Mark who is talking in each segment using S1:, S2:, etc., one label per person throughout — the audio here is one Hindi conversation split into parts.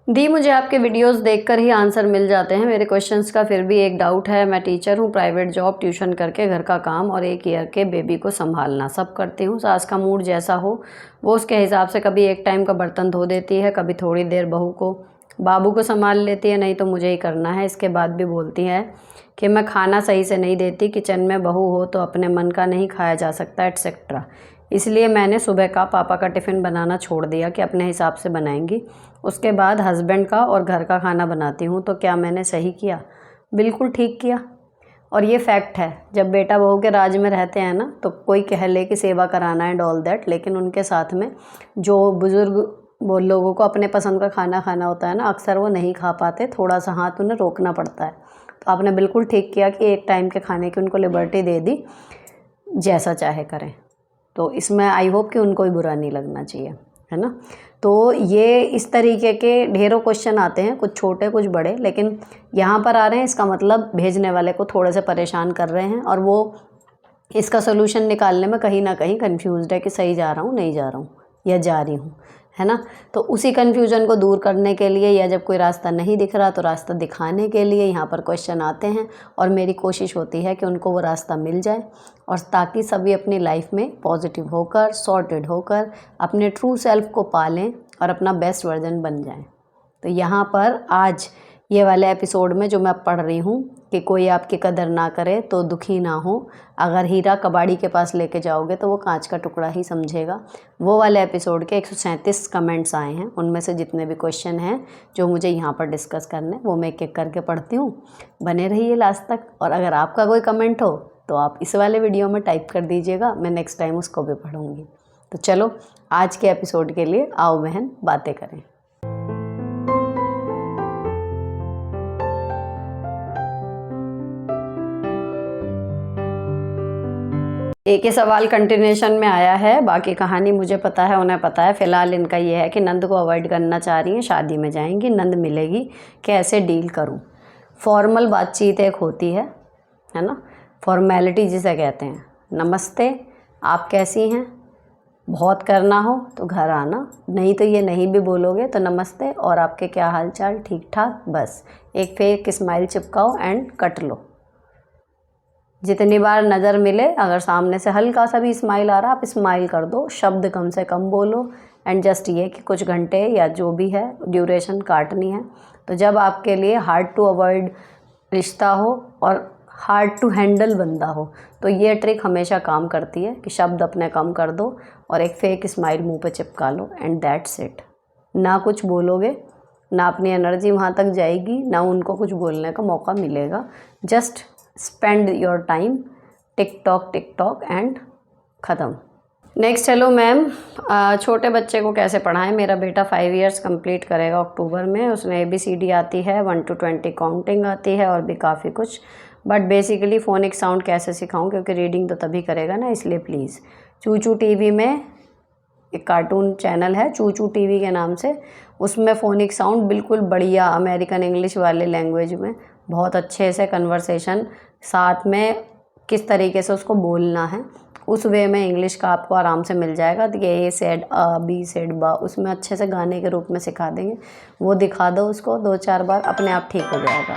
S1: दी मुझे आपके वीडियोस देखकर ही आंसर मिल जाते हैं मेरे क्वेश्चंस का, फिर भी एक डाउट है। मैं टीचर हूँ, प्राइवेट जॉब, ट्यूशन करके घर का काम और 1 ईयर के बेबी को संभालना सब करती हूँ। सास का मूड जैसा हो वो उसके हिसाब से कभी एक टाइम का बर्तन धो देती है, कभी थोड़ी देर बहू को बाबू को संभाल लेती है, नहीं तो मुझे ही करना है। इसके बाद भी बोलती है कि मैं खाना सही से नहीं देती, किचन में बहू हो तो अपने मन का नहीं खाया जा सकता एट्सेट्रा। इसलिए मैंने सुबह का पापा का टिफ़िन बनाना छोड़ दिया कि अपने हिसाब से बनाएंगी। उसके बाद हस्बैंड का और घर का खाना बनाती हूँ। तो क्या मैंने सही किया? बिल्कुल ठीक किया। और ये फैक्ट है, जब बेटा बहू के राज में रहते हैं ना तो कोई कह ले कि सेवा कराना एंड ऑल दैट, लेकिन उनके साथ में जो बुज़ुर्ग वो लोगों को अपने पसंद का खाना खाना होता है ना, अक्सर वो नहीं खा पाते, थोड़ा सा हाथ उन्हें रोकना पड़ता है। तो आपने बिल्कुल ठीक किया कि एक टाइम के खाने की उनको लिबर्टी दे दी, जैसा चाहे करें। तो इसमें आई होप कि उनको भी बुरा नहीं लगना चाहिए, है ना। तो ये इस तरीके के ढेरों क्वेश्चन आते हैं, कुछ छोटे कुछ बड़े, लेकिन यहाँ पर आ रहे हैं, इसका मतलब भेजने वाले को थोड़े से परेशान कर रहे हैं और वो इसका सोल्यूशन निकालने में कहीं ना कहीं कंफ्यूज्ड है कि सही जा रहा हूँ, नहीं जा रहा हूँ या जा रही हूँ, है ना। तो उसी कन्फ्यूजन को दूर करने के लिए या जब कोई रास्ता नहीं दिख रहा तो रास्ता दिखाने के लिए यहाँ पर क्वेश्चन आते हैं और मेरी कोशिश होती है कि उनको वो रास्ता मिल जाए, और ताकि सभी अपनी लाइफ में पॉजिटिव होकर, सॉर्टेड होकर अपने ट्रू सेल्फ को पालें और अपना बेस्ट वर्जन बन जाएं। तो यहाँ पर आज ये वाले एपिसोड में जो मैं पढ़ रही हूँ कि कोई आपकी कदर ना करे तो दुखी ना हो, अगर हीरा कबाड़ी के पास लेके जाओगे तो वो कांच का टुकड़ा ही समझेगा, वो वाले एपिसोड के 137 कमेंट्स आए हैं। उनमें से जितने भी क्वेश्चन हैं जो मुझे यहाँ पर डिस्कस करने, वो मैं एक एक करके पढ़ती हूँ। बने रहिए लास्ट तक, और अगर आपका कोई कमेंट हो तो आप इस वाले वीडियो में टाइप कर दीजिएगा, मैं नेक्स्ट टाइम उसको भी पढ़ूँगी। तो चलो आज के एपिसोड के लिए आओ बहन बातें करें। एक ही सवाल कंटिन्यूशन में आया है, बाकी कहानी मुझे पता है, उन्हें पता है। फ़िलहाल इनका ये है कि नंद को अवॉइड करना चाह रही हैं, शादी में जाएंगी, नंद मिलेगी, कैसे डील करूं। फॉर्मल बातचीत एक होती है ना, फॉर्मेलिटी जिसे कहते हैं। नमस्ते, आप कैसी हैं? बहुत करना हो तो घर आना, नहीं तो ये नहीं भी बोलोगे तो नमस्ते और आपके क्या हाल चाल, ठीक ठाक, बस एक फेक स्माइल चिपकाओ एंड कट लो। जितनी बार नज़र मिले, अगर सामने से हल्का सा भी स्माइल आ रहा, आप स्माइल कर दो, शब्द कम से कम बोलो। एंड जस्ट ये कि कुछ घंटे या जो भी है ड्यूरेशन काटनी है। तो जब आपके लिए हार्ड टू अवॉइड रिश्ता हो और हार्ड टू हैंडल बंदा हो, तो ये ट्रिक हमेशा काम करती है कि शब्द अपने कम कर दो और एक फेक स्माइल मुंह पे चिपका लो एंड दैट्स इट। ना कुछ बोलोगे, ना अपनी एनर्जी वहाँ तक जाएगी, ना उनको कुछ बोलने का मौका मिलेगा। Just spend your time, tick tock and ख़त्म। नेक्स्ट, हेलो मैम, छोटे बच्चे को कैसे पढ़ाएं? मेरा बेटा 5 इयर्स कंप्लीट करेगा अक्टूबर में। उसने ABCD आती है, 1 to 20 काउंटिंग आती है और भी काफ़ी कुछ, बट बेसिकली फ़ोनिक साउंड कैसे सिखाऊं, क्योंकि रीडिंग तो तभी करेगा ना, इसलिए प्लीज़। चूचू टीवी में एक कार्टून चैनल है चूचू टीवी के नाम से, उसमें फ़ोनिक साउंड बिल्कुल बढ़िया अमेरिकन इंग्लिश वाले लैंग्वेज में बहुत अच्छे से कन्वर्सेशन, साथ में किस तरीके से उसको बोलना है उस वे में इंग्लिश का आपको आराम से मिल जाएगा। तो ए सेड अ, बी सेड बा, उसमें अच्छे से गाने के रूप में सिखा देंगे। वो दिखा दो उसको 2-4 बार, अपने आप ठीक हो जाएगा।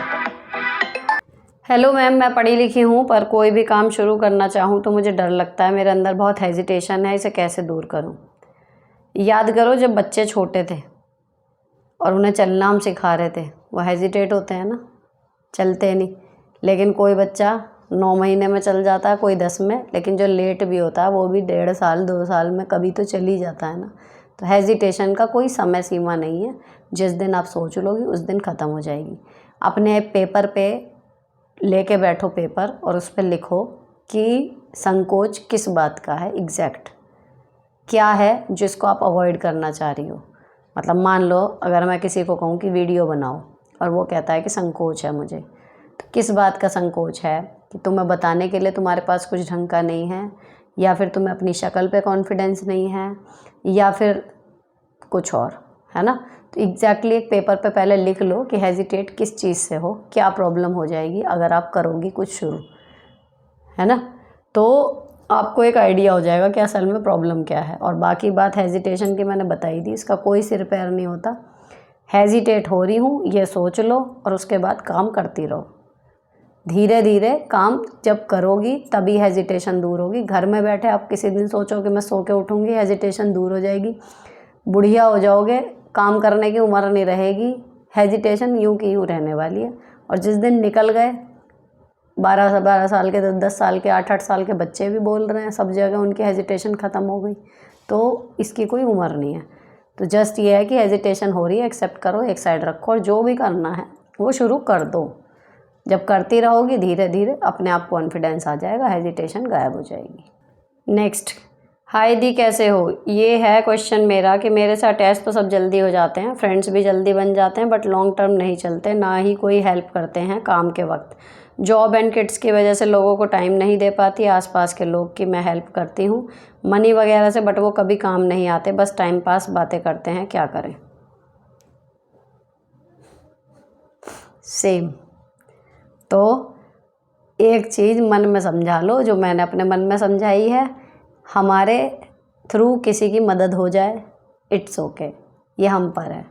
S1: हेलो मैम, मैं पढ़ी लिखी हूँ पर कोई भी काम शुरू करना चाहूँ तो मुझे डर लगता है, मेरे अंदर बहुत हेजिटेशन है, इसे कैसे दूर करूँ? याद करो जब बच्चे छोटे थे और उन्हें चलना हम सिखा रहे थे, वो हेजिटेट होते हैं ना, चलते नहीं। लेकिन कोई बच्चा 9 महीने में चल जाता है, कोई 10 में, लेकिन जो लेट भी होता है वो भी 1.5 साल 2 साल में कभी तो चल ही जाता है ना। तो हेजिटेशन का कोई समय सीमा नहीं है, जिस दिन आप सोच लोगी उस दिन ख़त्म हो जाएगी। अपने पेपर पे लेके बैठो पेपर और उस पर लिखो कि संकोच किस बात का है, एग्जैक्ट क्या है जिसको आप अवॉइड करना चाह रही हो। मतलब मान लो अगर मैं किसी को कहूँ कि वीडियो बनाओ और वो कहता है कि संकोच है मुझे, तो किस बात का संकोच है? कि तुम्हें बताने के लिए तुम्हारे पास कुछ ढंग का नहीं है, या फिर तुम्हें अपनी शक्ल पे कॉन्फिडेंस नहीं है, या फिर कुछ और, है ना। तो एग्जैक्टली एक पेपर पे पहले लिख लो कि हेजिटेट किस चीज़ से हो, क्या प्रॉब्लम हो जाएगी अगर आप करोगी कुछ शुरू, है ना। तो आपको एक आइडिया हो जाएगा कि असल में प्रॉब्लम क्या है। और बाकी बात हेजिटेशन की मैंने बताई थी, इसका कोई सिर पैर नहीं होता। हेजिटेट हो रही हूँ ये सोच लो और उसके बाद काम करती रहो। धीरे धीरे काम जब करोगी तभी हेजिटेशन दूर होगी। घर में बैठे आप किसी दिन सोचो कि मैं सो के उठूँगी, हेजिटेशन दूर हो जाएगी, बुढ़िया हो जाओगे, काम करने की उम्र नहीं रहेगी, हेजिटेशन यूं की यूं रहने वाली है। और जिस दिन निकल गए 12 साल के, 10 साल के, 8 साल के बच्चे भी बोल रहे हैं सब जगह उनकी हेजिटेशन ख़त्म हो गई, तो इसकी कोई उम्र नहीं है। तो जस्ट ये है कि हेजिटेशन हो रही है, एक्सेप्ट करो, एक साइड रखो और जो भी करना है वो शुरू कर दो। जब करती रहोगी धीरे धीरे अपने आप कॉन्फिडेंस आ जाएगा, हेजिटेशन गायब हो जाएगी। नेक्स्ट, हाय दी कैसे हो। ये है क्वेश्चन मेरा कि मेरे से अटैच तो सब जल्दी हो जाते हैं, फ्रेंड्स भी जल्दी बन जाते हैं, बट लॉन्ग टर्म नहीं चलते, ना ही कोई हेल्प करते हैं काम के वक्त। जॉब एंड किड्स की वजह से लोगों को टाइम नहीं दे पाती, आसपास के लोग की मैं हेल्प करती हूँ मनी वगैरह से, बट वो कभी काम नहीं आते, बस टाइम पास बातें करते हैं, क्या करें। सेम। तो एक चीज़ मन में समझा लो जो मैंने अपने मन में समझाई है, हमारे थ्रू किसी की मदद हो जाए इट्स ओके, ये हम पर है।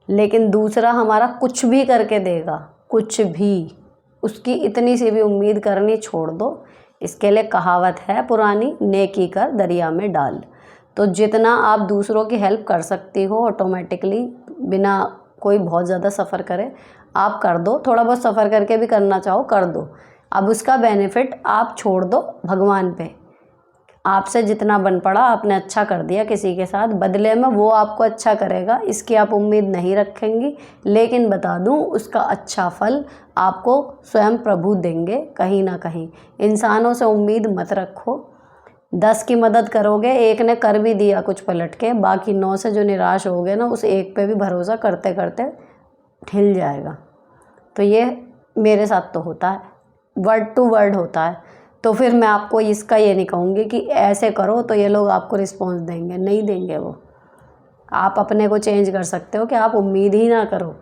S1: लेकिन दूसरा हमारा कुछ भी करके देगा, कुछ भी, उसकी इतनी सी भी उम्मीद करनी छोड़ दो। इसके लिए कहावत है पुरानी, नेकी कर दरिया में डाल। तो जितना आप दूसरों की हेल्प कर सकती हो ऑटोमेटिकली, बिना कोई बहुत ज़्यादा सफ़र करे, आप कर दो। थोड़ा बहुत सफ़र करके भी करना चाहो कर दो। अब उसका बेनिफिट आप छोड़ दो भगवान पे। आपसे जितना बन पड़ा आपने अच्छा कर दिया किसी के साथ, बदले में वो आपको अच्छा करेगा इसकी आप उम्मीद नहीं रखेंगी, लेकिन बता दूं उसका अच्छा फल आपको स्वयं प्रभु देंगे कहीं ना कहीं। इंसानों से उम्मीद मत रखो। 10 की मदद करोगे, एक ने कर भी दिया कुछ पलट के, बाकी 9 से जो निराश हो गए ना, उस एक पे भी भरोसा करते करते हिल जाएगा। तो ये मेरे साथ तो होता है, वर्ड टू वर्ड होता है। तो फिर मैं आपको इसका ये नहीं कहूँगी कि ऐसे करो तो ये लोग आपको रिस्पॉन्स देंगे, नहीं देंगे वो। आप अपने को चेंज कर सकते हो कि आप उम्मीद ही ना करो,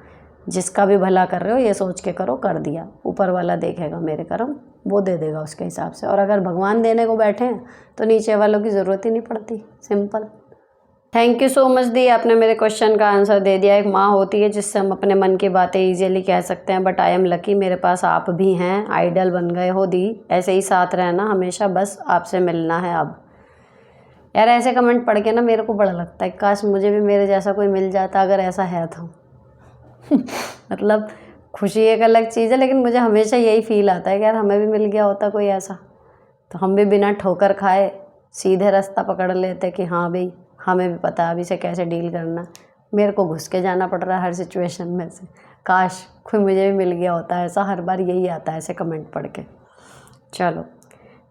S1: जिसका भी भला कर रहे हो ये सोच के करो, कर दिया, ऊपर वाला देखेगा मेरे कर्म, वो दे देगा उसके हिसाब से। और अगर भगवान देने को बैठे हैं तो नीचे वालों की ज़रूरत ही नहीं पड़ती, simple. Thank you so much दी, आपने मेरे क्वेश्चन का आंसर दे दिया। एक माँ होती है जिससे हम अपने मन की बातें इजीली कह सकते हैं, बट आई एम लकी मेरे पास आप भी हैं, आइडल बन गए हो दी। ऐसे ही साथ रहना हमेशा, बस आपसे मिलना है अब। यार ऐसे कमेंट पढ़ के ना मेरे को बड़ा लगता है, काश मुझे भी मेरे जैसा कोई मिल जाता, अगर ऐसा है तो मतलब खुशी एक अलग चीज़ है, लेकिन मुझे हमेशा यही फील आता है कि यार हमें भी मिल गया होता कोई ऐसा, तो हम भी बिना ठोकर खाए सीधे रास्ता पकड़ लेते कि हाँ भाई हमें भी पता है अभी से कैसे डील करना। मेरे को घुस के जाना पड़ रहा है हर सिचुएशन में से। काश कोई मुझे भी मिल गया होता, ऐसा हर बार यही आता है ऐसे कमेंट पढ़ के। चलो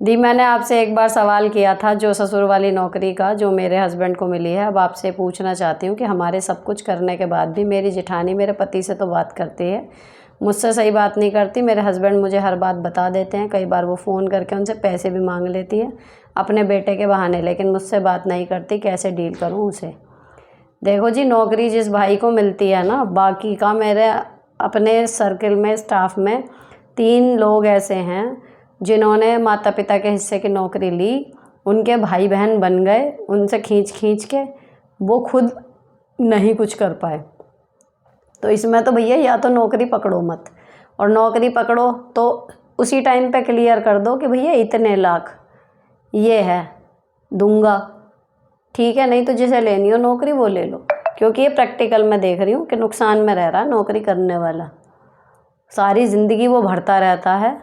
S1: दी, मैंने आपसे एक बार सवाल किया था जो ससुर वाली नौकरी का, जो मेरे हस्बैंड को मिली है। अब आपसे पूछना चाहती हूँ कि हमारे सब कुछ करने के बाद भी मेरी जेठानी मेरे पति से तो बात करती है, मुझसे सही बात नहीं करती। मेरे हस्बैंड मुझे हर बात बता देते हैं, कई बार वो फ़ोन करके उनसे पैसे भी मांग लेती है अपने बेटे के बहाने, लेकिन मुझसे बात नहीं करती। कैसे डील करूँ उसे। देखो जी, नौकरी जिस भाई को मिलती है ना, बाकी का मेरे अपने सर्कल में, स्टाफ में 3 लोग ऐसे हैं जिन्होंने माता पिता के हिस्से की नौकरी ली, उनके भाई बहन बन गए उनसे खींच खींच के, वो खुद नहीं कुछ कर पाए। तो इसमें तो भैया या तो नौकरी पकड़ो मत, और नौकरी पकड़ो तो उसी टाइम पे क्लियर कर दो कि भैया इतने लाख ये है दूंगा, ठीक है, नहीं तो जिसे लेनी हो नौकरी वो ले लो। क्योंकि ये प्रैक्टिकल में देख रही हूँ कि नुकसान में रह रहा है नौकरी करने वाला, सारी ज़िंदगी वो भरता रहता है।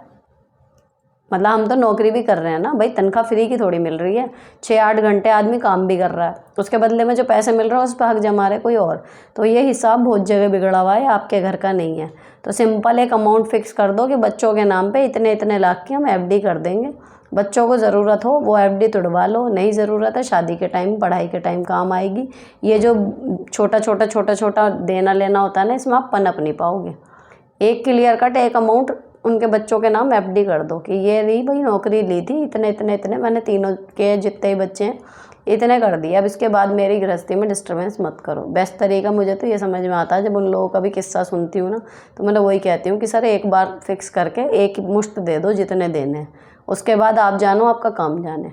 S1: मतलब हम तो नौकरी भी कर रहे हैं ना भाई, तनख्वाह फ्री की थोड़ी मिल रही है, 6-8 घंटे आदमी काम भी कर रहा है, उसके बदले में जो पैसे मिल रहा है उस पर हक जमा रहे कोई और। तो ये हिसाब बहुत जगह बिगड़ा हुआ है, आपके घर का नहीं है। तो सिंपल एक अमाउंट फिक्स कर दो कि बच्चों के नाम पे इतने इतने लाख की हम एफडी कर देंगे, बच्चों को ज़रूरत हो वो एफडी तुड़वा लो, नहीं ज़रूरत है शादी के टाइम, पढ़ाई के टाइम काम आएगी। ये जो छोटा छोटा देना लेना होता है ना, इसमें आप पनप नहीं पाओगे। एक क्लियर कट एक अमाउंट उनके बच्चों के नाम एफडी कर दो कि ये नहीं भाई नौकरी ली थी, इतने इतने इतने मैंने तीनों के जितने ही बच्चे हैं इतने कर दिए, अब इसके बाद मेरी गृहस्थी में डिस्टर्बेंस मत करो। बेस्ट तरीका मुझे तो ये समझ में आता है, जब उन लोगों का भी किस्सा सुनती हूँ ना, तो मैं वही कहती हूँ कि सर एक बार फिक्स करके एक मुश्त दे दो जितने देने हैं, उसके बाद आप जानो आपका काम जाने।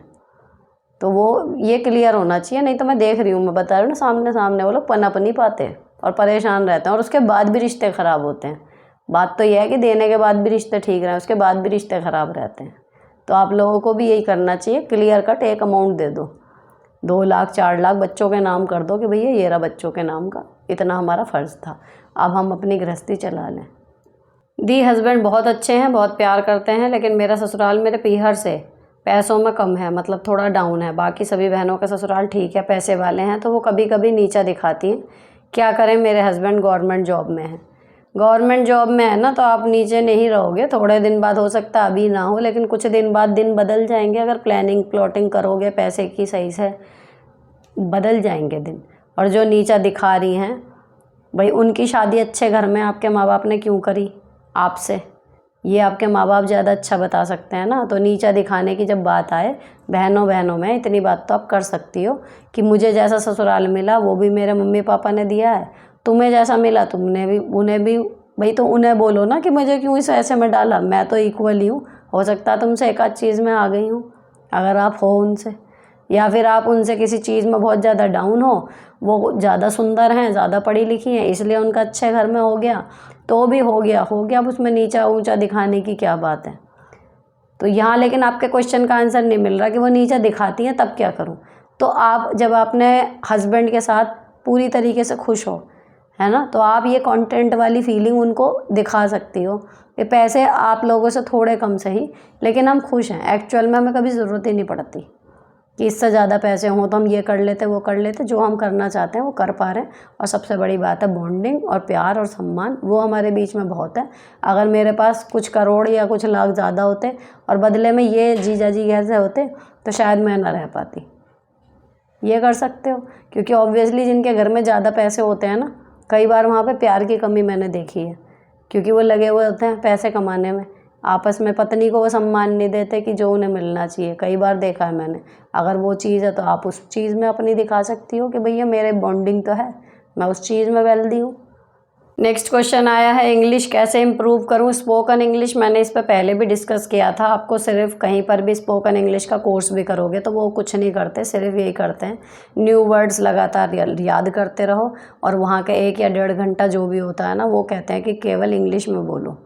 S1: तो वो ये क्लियर होना चाहिए, नहीं तो मैं देख रही हूँ, मैं बता रही हूँ ना, सामने सामने वो लोग पनप नहीं पाते, और परेशान रहते हैं और उसके बाद भी रिश्ते ख़राब होते हैं। बात तो यह है कि देने के बाद भी रिश्ते ठीक रहें, उसके बाद भी रिश्ते ख़राब रहते हैं। तो आप लोगों को भी यही करना चाहिए, क्लियर कट एक अमाउंट दे दो, 2 लाख 4 लाख बच्चों के नाम कर दो कि भैया ये रहा बच्चों के नाम का, इतना हमारा फ़र्ज़ था, अब हम अपनी गृहस्थी चला लें। दी हस्बैंड बहुत अच्छे हैं, बहुत प्यार करते हैं, लेकिन मेरा ससुराल मेरे पीहर से पैसों में कम है, मतलब थोड़ा डाउन है। बाकी सभी बहनों का ससुराल ठीक है, पैसे वाले हैं, तो वो कभी कभी नीचा दिखाती हैं। क्या करें, मेरे हस्बैंड गवर्नमेंट जॉब में हैं। गवर्नमेंट जॉब में है ना, तो आप नीचे नहीं रहोगे, थोड़े दिन बाद हो सकता है अभी ना हो, लेकिन कुछ दिन बाद दिन बदल जाएंगे। अगर प्लानिंग प्लॉटिंग करोगे पैसे की सही से, बदल जाएंगे दिन। और जो नीचा दिखा रही हैं, भाई उनकी शादी अच्छे घर में आपके माँ बाप ने क्यों करी आपसे, ये आपके माँ बाप ज़्यादा अच्छा बता सकते हैं ना। तो नीचा दिखाने की जब बात आए, बहनों में इतनी बात तो आप कर सकती हो कि मुझे जैसा ससुराल मिला वो भी मेरे मम्मी पापा ने दिया है, तुम्हें जैसा मिला तुमने भी उन्हें भी, भाई तो उन्हें बोलो ना कि मुझे क्यों इस ऐसे में डाला, मैं तो इक्वल ही हूँ। हो सकता है तुमसे एक आध चीज़ में आ गई हूँ, अगर आप हो उनसे, या फिर आप उनसे किसी चीज़ में बहुत ज़्यादा डाउन हो, वो ज़्यादा सुंदर हैं, ज़्यादा पढ़ी लिखी हैं, इसलिए उनका अच्छे घर में हो गया, तो भी हो गया, अब उसमें नीचा ऊंचा दिखाने की क्या बात है। तो यहाँ लेकिन आपके क्वेश्चन का आंसर नहीं मिल रहा कि वो नीचा दिखाती हैं तब क्या करूँ। तो आप जब अपने हस्बैंड के साथ पूरी तरीके से खुश हो, है ना, तो आप ये कंटेंट वाली फीलिंग उनको दिखा सकती हो कि पैसे आप लोगों से थोड़े कम सही, लेकिन हम खुश हैं। एक्चुअल में हमें कभी ज़रूरत ही नहीं पड़ती कि इससे ज़्यादा पैसे हों तो हम ये कर लेते वो कर लेते, जो हम करना चाहते हैं वो कर पा रहे हैं। और सबसे बड़ी बात है बॉन्डिंग और प्यार और सम्मान, वो हमारे बीच में बहुत है। अगर मेरे पास कुछ करोड़ या कुछ लाख ज़्यादा होते और बदले में ये जीजा जी कैसे होते, तो शायद मैं ना रह पाती। ये कर सकते हो, क्योंकि ऑब्वियसली जिनके घर में ज़्यादा पैसे होते हैं ना, कई बार वहाँ पे प्यार की कमी मैंने देखी है, क्योंकि वो लगे हुए होते हैं पैसे कमाने में। आपस में पत्नी को वो सम्मान नहीं देते कि जो उन्हें मिलना चाहिए, कई बार देखा है मैंने। अगर वो चीज़ है तो आप उस चीज़ में अपनी दिखा सकती हो कि भैया मेरे बॉन्डिंग तो है, मैं उस चीज़ में वेल्दी हूँ। नेक्स्ट क्वेश्चन आया है, इंग्लिश कैसे इम्प्रूव करूँ। स्पोकन इंग्लिश मैंने इस पर पहले भी डिस्कस किया था। आपको सिर्फ कहीं पर भी स्पोकन इंग्लिश का कोर्स भी करोगे तो वो कुछ नहीं करते, सिर्फ यही करते हैं, न्यू वर्ड्स लगातार याद करते रहो, और वहाँ का 1 या 1.5 घंटा जो भी होता है ना, वो कहते हैं कि केवल इंग्लिश में बोलो,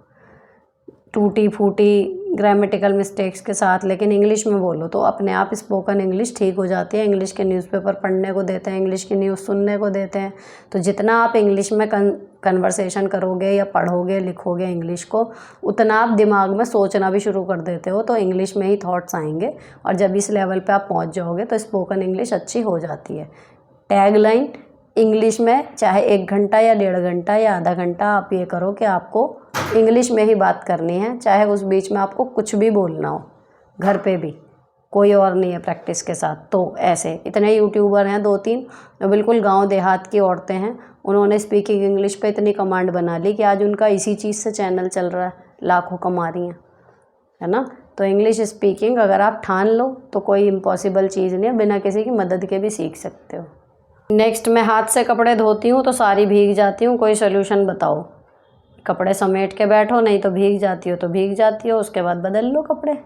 S1: टूटी फूटी ग्रामेटिकल मिस्टेक्स के साथ, लेकिन इंग्लिश में बोलो, तो अपने आप स्पोकन इंग्लिश ठीक हो जाती है। इंग्लिश के न्यूज़पेपर पढ़ने को देते हैं, इंग्लिश की न्यूज़ सुनने को देते हैं। तो जितना आप इंग्लिश में कन्वर्सेशन करोगे या पढ़ोगे लिखोगे इंग्लिश को, उतना आप दिमाग में सोचना भी शुरू कर देते हो, तो इंग्लिश में ही थॉट्स आएंगे। और जब इस लेवल पे आप पहुंच जाओगे तो स्पोकन इंग्लिश अच्छी हो जाती है। टैगलाइन इंग्लिश में चाहे 1 घंटा या 1.5 घंटा या आधा घंटा आप ये करो कि आपको इंग्लिश में ही बात करनी है, चाहे उस बीच में आपको कुछ भी बोलना हो, घर पे भी कोई और नहीं है प्रैक्टिस के साथ। तो ऐसे इतने यूट्यूबर हैं 2-3 जो बिल्कुल गांव देहात की औरतें हैं, उन्होंने स्पीकिंग इंग्लिश पे इतनी कमांड बना ली कि आज उनका इसी चीज़ से चैनल चल रहा है, लाखों कमा रही हैं, है ना। तो इंग्लिश स्पीकिंग अगर आप ठान लो तो कोई इम्पॉसिबल चीज़ नहीं है, बिना किसी की मदद के भी सीख सकते हो। नेक्स्ट, मैं हाथ से कपड़े धोती हूँ तो सारी भीग जाती हूँ, कोई सोल्यूशन बताओ। कपड़े समेट के बैठो, नहीं तो भीग जाती हो तो भीग जाती हो, उसके बाद बदल लो कपड़े।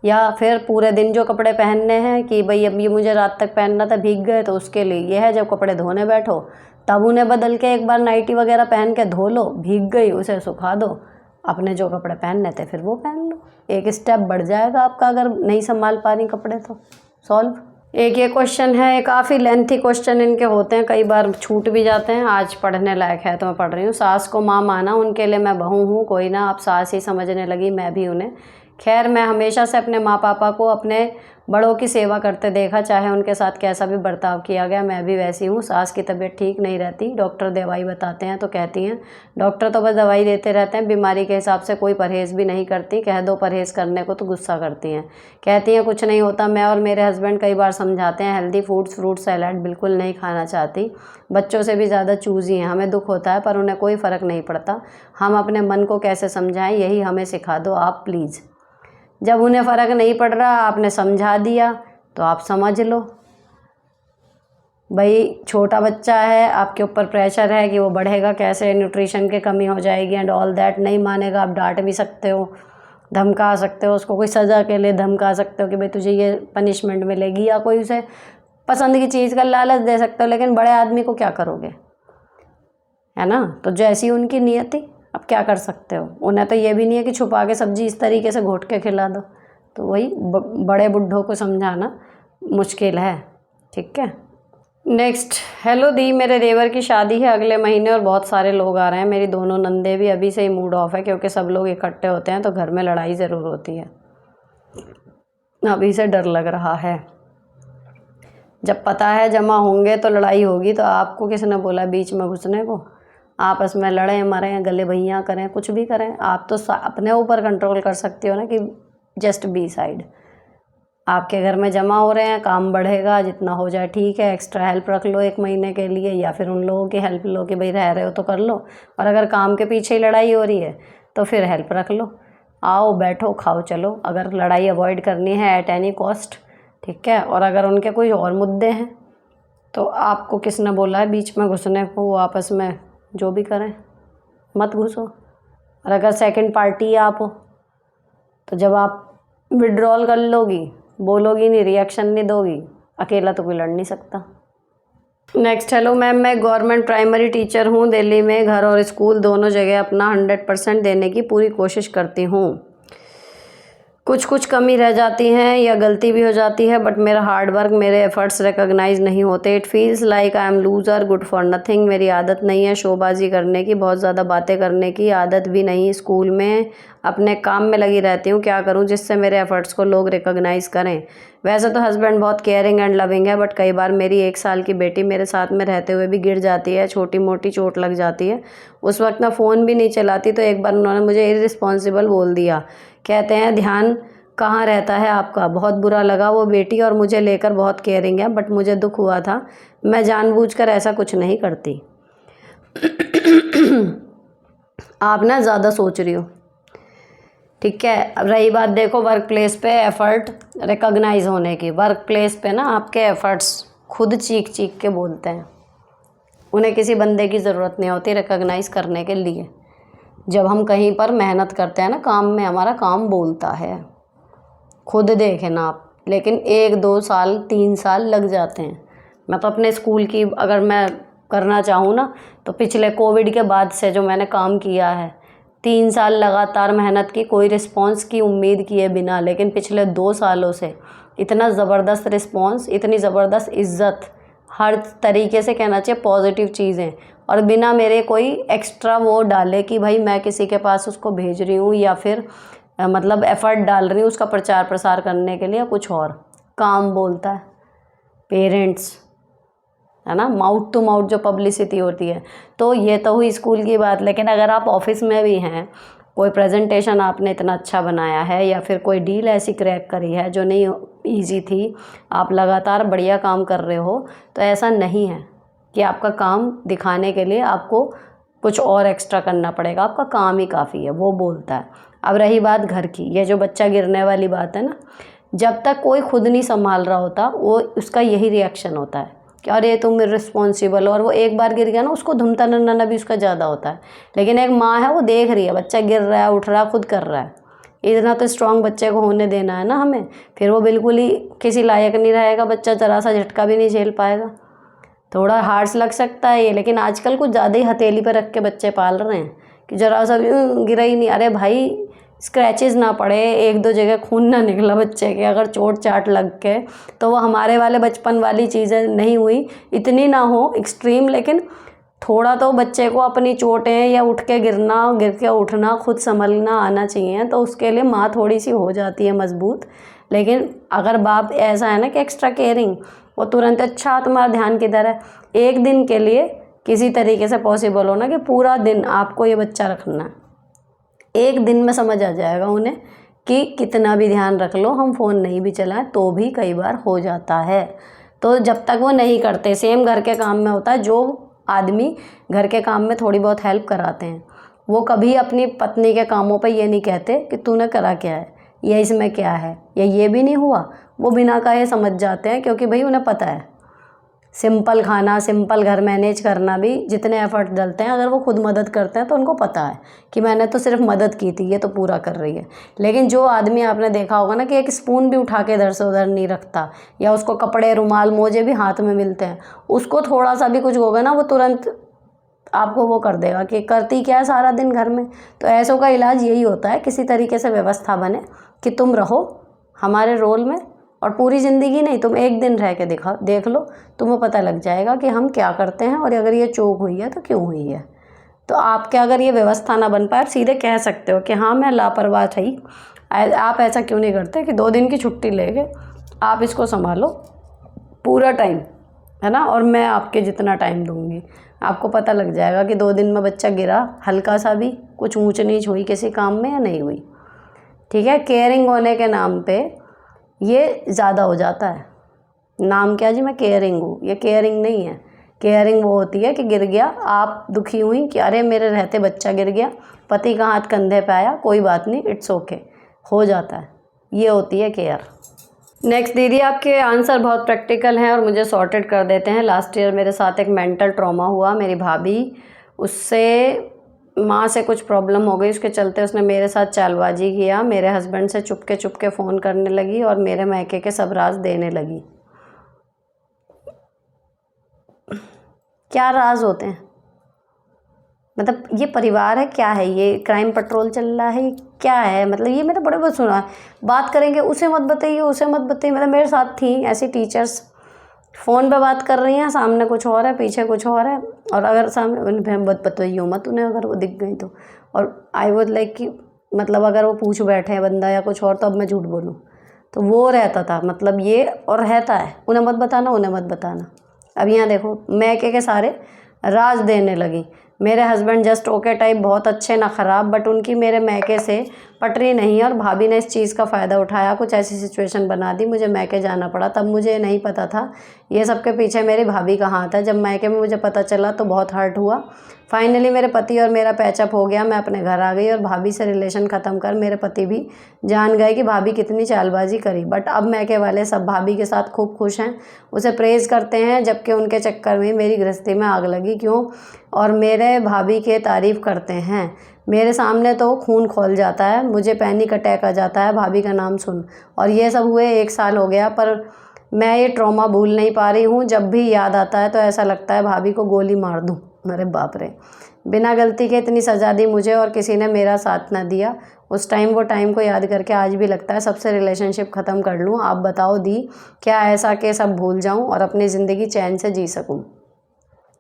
S1: या फिर पूरे दिन जो कपड़े पहनने हैं कि भाई अब ये मुझे रात तक पहनना था, भीग गए, तो उसके लिए ये है जब कपड़े धोने बैठो तब उन्हें बदल के एक बार नाइटी वगैरह पहन के धो लो, भीग गई उसे सुखा दो, अपने जो कपड़े पहनने थे फिर वो पहन लो। एक स्टेप बढ़ जाएगा आपका, अगर नहीं संभाल पा रही कपड़े तो सॉल्व। एक ये क्वेश्चन है, काफ़ी लेंथी क्वेश्चन इनके होते हैं, कई बार छूट भी जाते हैं, आज पढ़ने लायक है तो मैं पढ़ रही हूँ। सास को माँ माना, उनके लिए मैं बहू हूँ, कोई ना आप सास ही समझने लगी, मैं भी उन्हें। खैर, मैं हमेशा से अपने माँ पापा को अपने बड़ों की सेवा करते देखा, चाहे उनके साथ कैसा भी बर्ताव किया गया, मैं भी वैसी हूँ। सास की तबीयत ठीक नहीं रहती, डॉक्टर दवाई बताते हैं तो कहती हैं, डॉक्टर तो बस दवाई देते रहते हैं, बीमारी के हिसाब से कोई परहेज़ भी नहीं करती, कह दो परहेज़ करने को तो गुस्सा करती हैं, कहती हैं कुछ नहीं होता। मैं और मेरे हस्बैंड कई बार समझाते हैं, हेल्दी फूड्स, फ्रूट सैलड बिल्कुल नहीं खाना चाहती, बच्चों से भी ज़्यादा चूज़ी हैं, हमें दुख होता है पर उन्हें कोई फ़र्क नहीं पड़ता। हम अपने मन को कैसे समझाएं, यही हमें सिखा दो आप प्लीज़। जब उन्हें फ़र्क नहीं पड़ रहा, आपने समझा दिया तो आप समझ लो। भाई छोटा बच्चा है, आपके ऊपर प्रेशर है कि वो बढ़ेगा कैसे, न्यूट्रिशन की कमी हो जाएगी एंड ऑल दैट, नहीं मानेगा, आप डांट भी सकते हो, धमका सकते हो उसको, कोई सज़ा के लिए धमका सकते हो कि भाई तुझे ये पनिशमेंट मिलेगी, या कोई उसे पसंद की चीज़ का लालच दे सकते हो। लेकिन बड़े आदमी को क्या करोगे, है ना। तो जैसी उनकी नियति, अब क्या कर सकते हो। उन्हें तो ये भी नहीं है कि छुपा के सब्जी इस तरीके से घोट के खिला दो। तो वही बड़े बुड्ढों को समझाना मुश्किल है। ठीक है। नेक्स्ट, हेलो दी, मेरे देवर की शादी है अगले महीने और बहुत सारे लोग आ रहे हैं। मेरी दोनों नंदे भी अभी से ही मूड ऑफ है क्योंकि सब लोग इकट्ठे होते हैं तो घर में लड़ाई ज़रूर होती है। अभी से डर लग रहा है। जब पता है जमा होंगे तो लड़ाई होगी, तो आपको किसने बोला बीच में घुसने को। आपस में लड़ें मरें गले भैया करें कुछ भी करें, आप तो अपने ऊपर कंट्रोल कर सकती हो ना कि जस्ट बी साइड। आपके घर में जमा हो रहे हैं, काम बढ़ेगा, जितना हो जाए ठीक है। एक्स्ट्रा हेल्प रख लो 1 महीने के लिए, या फिर उन लोगों की हेल्प लो कि भाई रह रहे हो तो कर लो। और अगर काम के पीछे ही लड़ाई हो रही है तो फिर हेल्प रख लो, आओ बैठो खाओ चलो। अगर लड़ाई अवॉइड करनी है एट एनी कॉस्ट, ठीक है। और अगर उनके कोई और मुद्दे हैं तो आपको किसने बोला है बीच में घुसने को। वो आपस में जो भी करें, मत घुसो। और अगर सेकंड पार्टी आप हो तो जब आप विड्रॉल कर लोगी, बोलोगी नहीं, रिएक्शन नहीं दोगी, अकेला तो कोई लड़ नहीं सकता। नेक्स्ट, हेलो मैम, मैं गवर्नमेंट प्राइमरी टीचर हूँ दिल्ली में। घर और स्कूल दोनों जगह अपना 100% देने की पूरी कोशिश करती हूँ। कुछ कमी रह जाती हैं या गलती भी हो जाती है, बट मेरा हार्ड वर्क, मेरे एफर्ट्स रिकॉग्नाइज नहीं होते। It feels like I am loser, good for nothing. मेरी आदत नहीं है शोबाजी करने की, बहुत ज़्यादा बातें करने की आदत भी नहीं। स्कूल में अपने काम में लगी रहती हूँ, क्या करूँ जिससे मेरे एफर्ट्स को लोग रिकॉग्नाइज़ करें। वैसे तो हस्बैंड बहुत केयरिंग एंड लविंग है, बट कई बार मेरी 1 साल की बेटी मेरे साथ में रहते हुए भी गिर जाती है, छोटी मोटी चोट लग जाती है। उस वक्त मैं फ़ोन भी नहीं चलाती, तो एक बार उन्होंने मुझे इररिस्पॉन्सिबल बोल दिया। कहते हैं ध्यान कहाँ रहता है आपका। बहुत बुरा लगा। वो बेटी और मुझे लेकर बहुत केयरिंग है, बट मुझे दुख हुआ था। मैं जानबूझकर ऐसा कुछ नहीं करती। आप ना ज़्यादा सोच रही हो, ठीक है। अब रही बात देखो वर्क प्लेस पे एफ़र्ट रिकॉग्नाइज होने की। वर्क प्लेस पे ना आपके एफ़र्ट्स खुद चीख चीख के बोलते हैं, उन्हें किसी बंदे की ज़रूरत नहीं होती रिकॉग्नाइज करने के लिए। जब हम कहीं पर मेहनत करते हैं ना काम में, हमारा काम बोलता है, खुद देखें ना आप। लेकिन 1-2 साल 3 साल लग जाते हैं। मैं तो अपने स्कूल की अगर मैं करना चाहूँ ना, तो पिछले कोविड के बाद से जो मैंने काम किया है, 3 साल लगातार मेहनत की, कोई रिस्पॉन्स की उम्मीद किए बिना, लेकिन पिछले 2 सालों से इतना ज़बरदस्त रिस्पॉन्स, इतनी ज़बरदस्त इज़्ज़त, हर तरीके से कहना चाहिए पॉजिटिव चीज़ें, और बिना मेरे कोई एक्स्ट्रा वो डाले कि भाई मैं किसी के पास उसको भेज रही हूँ या फिर मतलब एफ़र्ट डाल रही हूँ उसका प्रचार प्रसार करने के लिए, कुछ और काम बोलता है। पेरेंट्स, है ना, माउथ टू माउथ जो पब्लिसिटी होती है। तो ये तो हुई स्कूल की बात, लेकिन अगर आप ऑफिस में भी हैं, कोई प्रेजेंटेशन आपने इतना अच्छा बनाया है या फिर कोई डील ऐसी क्रैक करी है जो नहीं ईजी थी, आप लगातार बढ़िया काम कर रहे हो, तो ऐसा नहीं है कि आपका काम दिखाने के लिए आपको कुछ और एक्स्ट्रा करना पड़ेगा। आपका काम ही काफ़ी है, वो बोलता है। अब रही बात घर की, ये जो बच्चा गिरने वाली बात है ना, जब तक कोई खुद नहीं संभाल रहा होता, वो उसका यही रिएक्शन होता है कि अरे तुम इर्रिस्पॉन्सिबल। और वो एक बार गिर गया ना, उसको धुमता नन्ना भी उसका ज़्यादा होता है। लेकिन एक माँ है, वो देख रही है बच्चा गिर रहा है, उठ रहा है, खुद कर रहा है। इतना तो स्ट्रॉन्ग बच्चे को होने देना है ना हमें। फिर वो बिल्कुल ही किसी लायक नहीं रहेगा, बच्चा ज़रा सा झटका भी नहीं झेल पाएगा। थोड़ा हार्श लग सकता है ये, लेकिन आजकल कुछ ज़्यादा ही हथेली पर रख के बच्चे पाल रहे हैं कि ज़रा सा गिरा ही नहीं। अरे भाई, स्क्रैचेस ना पड़े, 1-2 जगह खून ना निकला बच्चे के, अगर चोट चाट लग के, तो वो हमारे वाले बचपन वाली चीज़ें नहीं हुई, इतनी ना हो एक्सट्रीम, लेकिन थोड़ा तो बच्चे को अपनी चोटें या उठ के गिरना, गिर के उठना, खुद संभलना आना चाहिए। तो उसके लिए माँ थोड़ी सी हो जाती है मजबूत। लेकिन अगर बाप ऐसा है ना कि एक्स्ट्रा केयरिंग, वो तुरंत अच्छा तुम्हारा ध्यान किधर है, एक दिन के लिए किसी तरीके से पॉसिबल हो ना कि पूरा दिन आपको ये बच्चा रखना है, एक दिन में समझ आ जाएगा उन्हें कि कितना भी ध्यान रख लो, हम फ़ोन नहीं भी चलाएं तो भी कई बार हो जाता है। तो जब तक वो नहीं करते, सेम घर के काम में होता है, जो आदमी घर के काम में थोड़ी बहुत हेल्प कराते हैं, वो कभी अपनी पत्नी के कामों पे ये नहीं कहते कि तूने करा क्या है, या इसमें क्या है, या ये भी नहीं हुआ। वो बिना कहे समझ जाते हैं, क्योंकि भाई उन्हें पता है सिंपल खाना, सिंपल घर मैनेज करना भी जितने एफर्ट डलते हैं, अगर वो खुद मदद करते हैं तो उनको पता है कि मैंने तो सिर्फ मदद की थी, ये तो पूरा कर रही है। लेकिन जो आदमी आपने देखा होगा ना कि एक स्पून भी उठा के इधर से उधर नहीं रखता, या उसको कपड़े रुमाल मोजे भी हाथ में मिलते हैं, उसको थोड़ा सा भी कुछ होगा ना, वो तुरंत आपको वो कर देगा कि करती क्या है सारा दिन घर में। तो ऐसों का इलाज यही होता है, किसी तरीके से व्यवस्था बने कि तुम रहो हमारे रोल में, और पूरी ज़िंदगी नहीं, तुम एक दिन रह के देख लो, तुम्हें पता लग जाएगा कि हम क्या करते हैं, और अगर ये चूक हुई है तो क्यों हुई है। तो आपके अगर ये व्यवस्था ना बन पाए, आप सीधे कह सकते हो कि हाँ मैं लापरवाह थी, आप ऐसा क्यों नहीं करते कि 2 दिन की छुट्टी लेके आप इसको संभालो पूरा टाइम, है ना, और मैं आपके जितना टाइम दूंगी। आपको पता लग जाएगा कि 2 दिन में बच्चा गिरा हल्का सा भी, कुछ ऊंच नीच हुई किसी काम में या नहीं हुई। ठीक है, केयरिंग होने के नाम पे ये ज़्यादा हो जाता है। नाम क्या जी, मैं केयरिंग हूँ, ये केयरिंग नहीं है। केयरिंग वो होती है कि गिर गया, आप दुखी हुई कि अरे मेरे रहते बच्चा गिर गया, पति का हाथ कंधे पे आया, कोई बात नहीं, इट्स ओके, हो जाता है, ये होती है केयर। नेक्स्ट दीदी, आपके आंसर बहुत प्रैक्टिकल हैं और मुझे सॉर्टेड कर देते हैं। लास्ट ईयर मेरे साथ एक मेंटल ट्रॉमा हुआ, मेरी भाभी, उससे माँ से कुछ प्रॉब्लम हो गई, उसके चलते उसने मेरे साथ चालबाजी किया, मेरे हस्बैंड से चुपके फ़ोन करने लगी और मेरे मायके के सब राज देने लगी। क्या राज होते हैं, मतलब ये परिवार है क्या है, ये क्राइम पेट्रोल चल रहा है, क्या है, मतलब ये मैंने बड़े बहुत सुना है। बात करेंगे उसे मत बताइए, उसे मत बताइए, मतलब मेरे साथ थी ऐसी टीचर्स, फ़ोन पे बात कर रही हैं, सामने कुछ और है, पीछे कुछ और है, और अगर सामने उन्हें मत बताइए मत उन्हें, अगर वो दिख गई तो। और आई वुड लाइक कि मतलब अगर वो पूछ बैठे हैं बंदा या कुछ और, तो अब मैं झूठ बोलूँ, तो वो रहता था, मतलब ये और रहता है, उन्हें मत बताना, उन्हें मत बताना। अब यहाँ देखो, मैं के सारे राज देने लगी। मेरे हस्बैंड जस्ट ओके टाइप, बहुत अच्छे ना ख़राब, बट उनकी मेरे मैके से पटरी नहीं है, और भाभी ने इस चीज़ का फ़ायदा उठाया, कुछ ऐसी सिचुएशन बना दी, मुझे मैके जाना पड़ा। तब मुझे नहीं पता था ये सब के पीछे मेरी भाभी का हाथ है। जब मैके में मुझे पता चला तो बहुत हर्ट हुआ। फाइनली मेरे पति और मेरा पैचअप हो गया, मैं अपने घर आ गई और भाभी से रिलेशन ख़त्म कर मेरे पति भी जान गए कि भाभी कितनी चालबाजी करी। बट अब मैके वाले सब भाभी के साथ खूब खुश हैं, उसे प्रेज़ करते हैं, जबकि उनके चक्कर में मेरी गृहस्थी में आग लगी। क्यों? और मेरे भाभी के तारीफ़ करते हैं, मेरे सामने तो खून खौल जाता है, मुझे पैनिक अटैक आ जाता है भाभी का नाम सुन। और ये सब हुए 1 साल हो गया, पर मैं ये ट्रॉमा भूल नहीं पा रही हूँ। जब भी याद आता है तो ऐसा लगता है भाभी को गोली मार दूँ। अरे बाप रे, बिना गलती के इतनी सज़ा दी मुझे और किसी ने मेरा साथ ना दिया। उस टाइम वो टाइम को याद करके आज भी लगता है सबसे रिलेशनशिप ख़त्म कर लूँ। आप बताओ दी, क्या ऐसा कि सब भूल जाऊँ और अपनी ज़िंदगी चैन से जी सकूँ।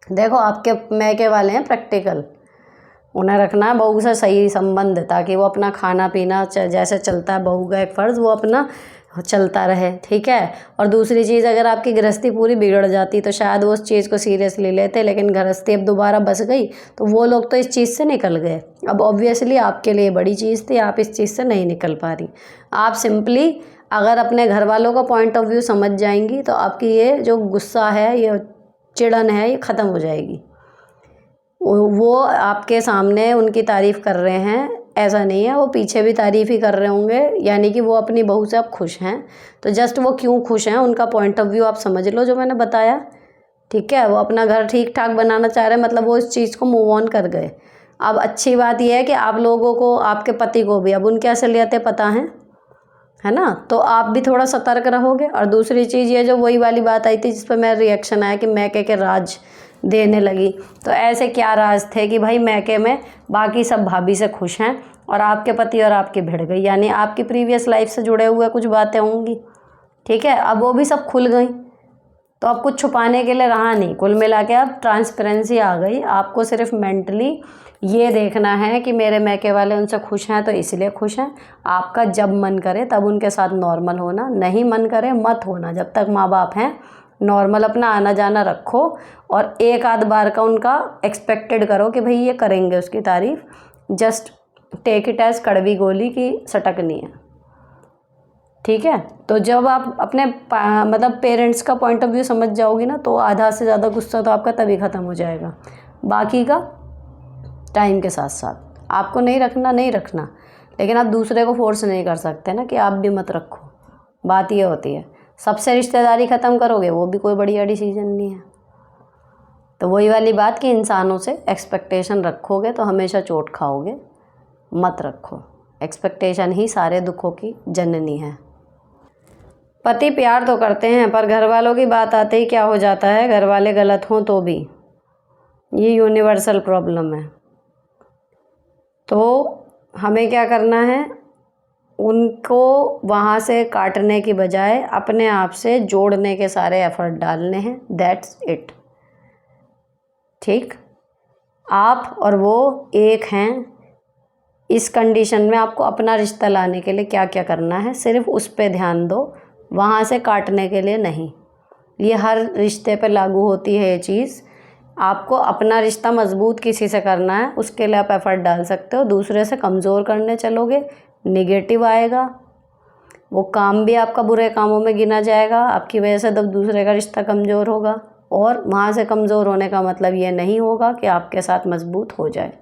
S1: देखो, आपके मैके वाले हैं प्रैक्टिकल, उन्हें रखना है बहू से सही संबंध, ताकि वो अपना खाना पीना जैसे चलता है बहू का एक फ़र्ज़, वो अपना चलता रहे। ठीक है, और दूसरी चीज़, अगर आपकी गृहस्थी पूरी बिगड़ जाती तो शायद वो उस चीज़ को सीरियसली लेते, लेकिन गृहस्थी अब दोबारा बस गई तो वो लोग तो इस चीज़ से निकल गए। अब ऑब्वियसली आपके लिए बड़ी चीज़ थी, आप इस चीज़ से नहीं निकल पा रही। आप सिंपली अगर अपने घर वालों का पॉइंट ऑफ व्यू समझ जाएंगी तो आपकी ये जो गुस्सा है, ये चिड़न है, ये ख़त्म हो जाएगी। वो आपके सामने उनकी तारीफ़ कर रहे हैं, ऐसा नहीं है, वो पीछे भी तारीफ़ ही कर रहे होंगे, यानी कि वो अपनी बहू से अब खुश हैं। तो जस्ट वो क्यों खुश हैं, उनका पॉइंट ऑफ व्यू आप समझ लो जो मैंने बताया। ठीक है, वो अपना घर ठीक ठाक बनाना चाह रहे हैं, मतलब वो इस चीज़ को मूव ऑन कर गए। अब अच्छी बात यह है कि आप लोगों को, आपके पति को भी अब उनकी असलियतें पता हैं, है ना, तो आप भी थोड़ा सतर्क रहोगे। और दूसरी चीज़ ये जो वही वाली बात आई थी जिस पर मेरा रिएक्शन आया कि मैके के राज देने लगी, तो ऐसे क्या राज थे कि भाई मैके में बाकी सब भाभी से खुश हैं और आपके पति और आपकी भिड़ गई, यानी आपकी प्रीवियस लाइफ से जुड़े हुए कुछ बातें होंगी। ठीक है, अब वो भी सब खुल गई, तो अब कुछ छुपाने के लिए रहा नहीं। कुल मिला के अब ट्रांसपेरेंसी आ गई। आपको सिर्फ मेंटली ये देखना है कि मेरे मैके वाले उनसे खुश हैं तो इसलिए खुश हैं। आपका जब मन करे तब उनके साथ नॉर्मल होना, नहीं मन करे मत होना। जब तक माँ बाप हैं नॉर्मल अपना आना जाना रखो, और एक आध बार का उनका एक्सपेक्टेड करो कि भाई ये करेंगे उसकी तारीफ़। जस्ट टेक इट एज कड़वी गोली की सटकनी है। ठीक है, तो जब आप अपने मतलब पेरेंट्स का पॉइंट ऑफ व्यू समझ जाओगी ना, तो आधा से ज़्यादा गुस्सा तो आपका तभी ख़त्म हो जाएगा। बाकी का टाइम के साथ साथ आपको नहीं रखना, लेकिन आप दूसरे को फोर्स नहीं कर सकते ना कि आप भी मत रखो। बात ये होती है, सबसे रिश्तेदारी ख़त्म करोगे वो भी कोई बढ़िया डिसीजन नहीं है। तो वही वाली बात कि इंसानों से एक्सपेक्टेशन रखोगे तो हमेशा चोट खाओगे, मत रखो। एक्सपेक्टेशन ही सारे दुखों की जननी है। पति प्यार तो करते हैं, पर घर वालों की बात आते ही क्या हो जाता है, घर वाले गलत हों तो भी ये यूनिवर्सल प्रॉब्लम है। तो हमें क्या करना है, उनको वहाँ से काटने की बजाय अपने आप से जोड़ने के सारे एफर्ट डालने हैं। That's it. ठीक, आप और वो एक हैं। इस कंडीशन में आपको अपना रिश्ता लाने के लिए क्या क्या करना है, सिर्फ उस पे ध्यान दो, वहाँ से काटने के लिए नहीं। ये हर रिश्ते पे लागू होती है ये चीज़। आपको अपना रिश्ता मजबूत किसी से करना है, उसके लिए आप एफर्ट डाल सकते हो। दूसरे से कमज़ोर करने चलोगे, नेगेटिव आएगा, वो काम भी आपका बुरे कामों में गिना जाएगा, आपकी वजह से तब दूसरे का रिश्ता कमज़ोर होगा। और वहाँ से कमज़ोर होने का मतलब ये नहीं होगा कि आपके साथ मजबूत हो जाए।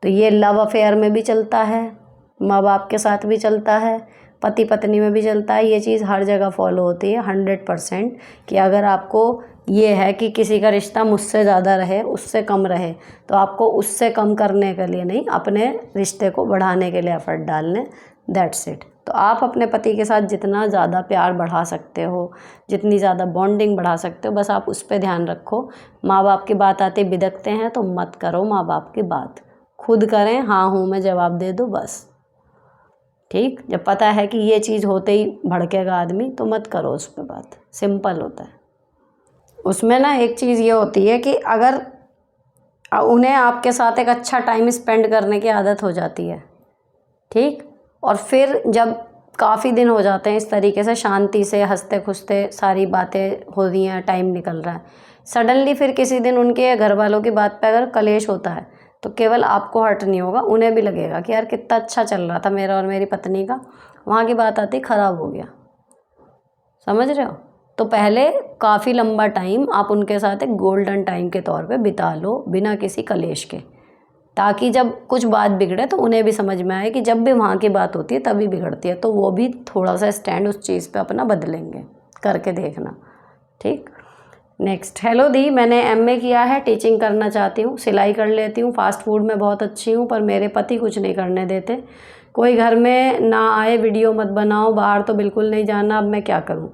S1: तो ये लव अफेयर में भी चलता है, माँ बाप के साथ भी चलता है, पति पत्नी में भी चलता है। ये चीज़ हर जगह फॉलो होती है 100%। कि अगर आपको ये है कि किसी का रिश्ता मुझसे ज़्यादा रहे, उससे कम रहे, तो आपको उससे कम करने के लिए नहीं, अपने रिश्ते को बढ़ाने के लिए एफर्ट डालने। That's it. तो आप अपने पति के साथ जितना ज़्यादा प्यार बढ़ा सकते हो, जितनी ज़्यादा बॉन्डिंग बढ़ा सकते हो, बस आप उस पर ध्यान रखो। माँ बाप की बात आते बिदकते हैं तो मत करो माँ बाप की बात, खुद करें, हाँ हूँ मैं जवाब दे दो बस। ठीक, जब पता है कि ये चीज़ होते ही भड़केगा आदमी तो मत करो उस पर बात। सिंपल होता है। उसमें ना एक चीज़ ये होती है कि अगर उन्हें आपके साथ एक अच्छा टाइम स्पेंड करने की आदत हो जाती है, ठीक, और फिर जब काफ़ी दिन हो जाते हैं इस तरीके से शांति से हंसते खुशते सारी बातें हो रही हैं, टाइम निकल रहा है, सडनली फिर किसी दिन उनके घर वालों की बात पे अगर कलेश होता है तो केवल आपको हर्ट नहीं होगा, उन्हें भी लगेगा कि यार कितना अच्छा चल रहा था मेरा और मेरी पत्नी का, वहाँ की बात आती ख़राब हो गया। समझ रहे हो? तो पहले काफ़ी लंबा टाइम आप उनके साथ एक गोल्डन टाइम के तौर पे बिता लो बिना किसी कलेश के, ताकि जब कुछ बात बिगड़े तो उन्हें भी समझ में आए कि जब भी वहाँ की बात होती है तभी बिगड़ती है, तो वो भी थोड़ा सा स्टैंड उस चीज़ पे अपना बदलेंगे। करके देखना। ठीक। नेक्स्ट, हेलो दी, मैंने एमए किया है, टीचिंग करना चाहती हूँ, सिलाई कर लेती हूँ, फास्ट फूड में बहुत अच्छी हूँ, पर मेरे पति कुछ नहीं करने देते। कोई घर में ना आए, वीडियो मत बनाओ, बाहर तो बिल्कुल नहीं जाना, अब मैं क्या करूँ?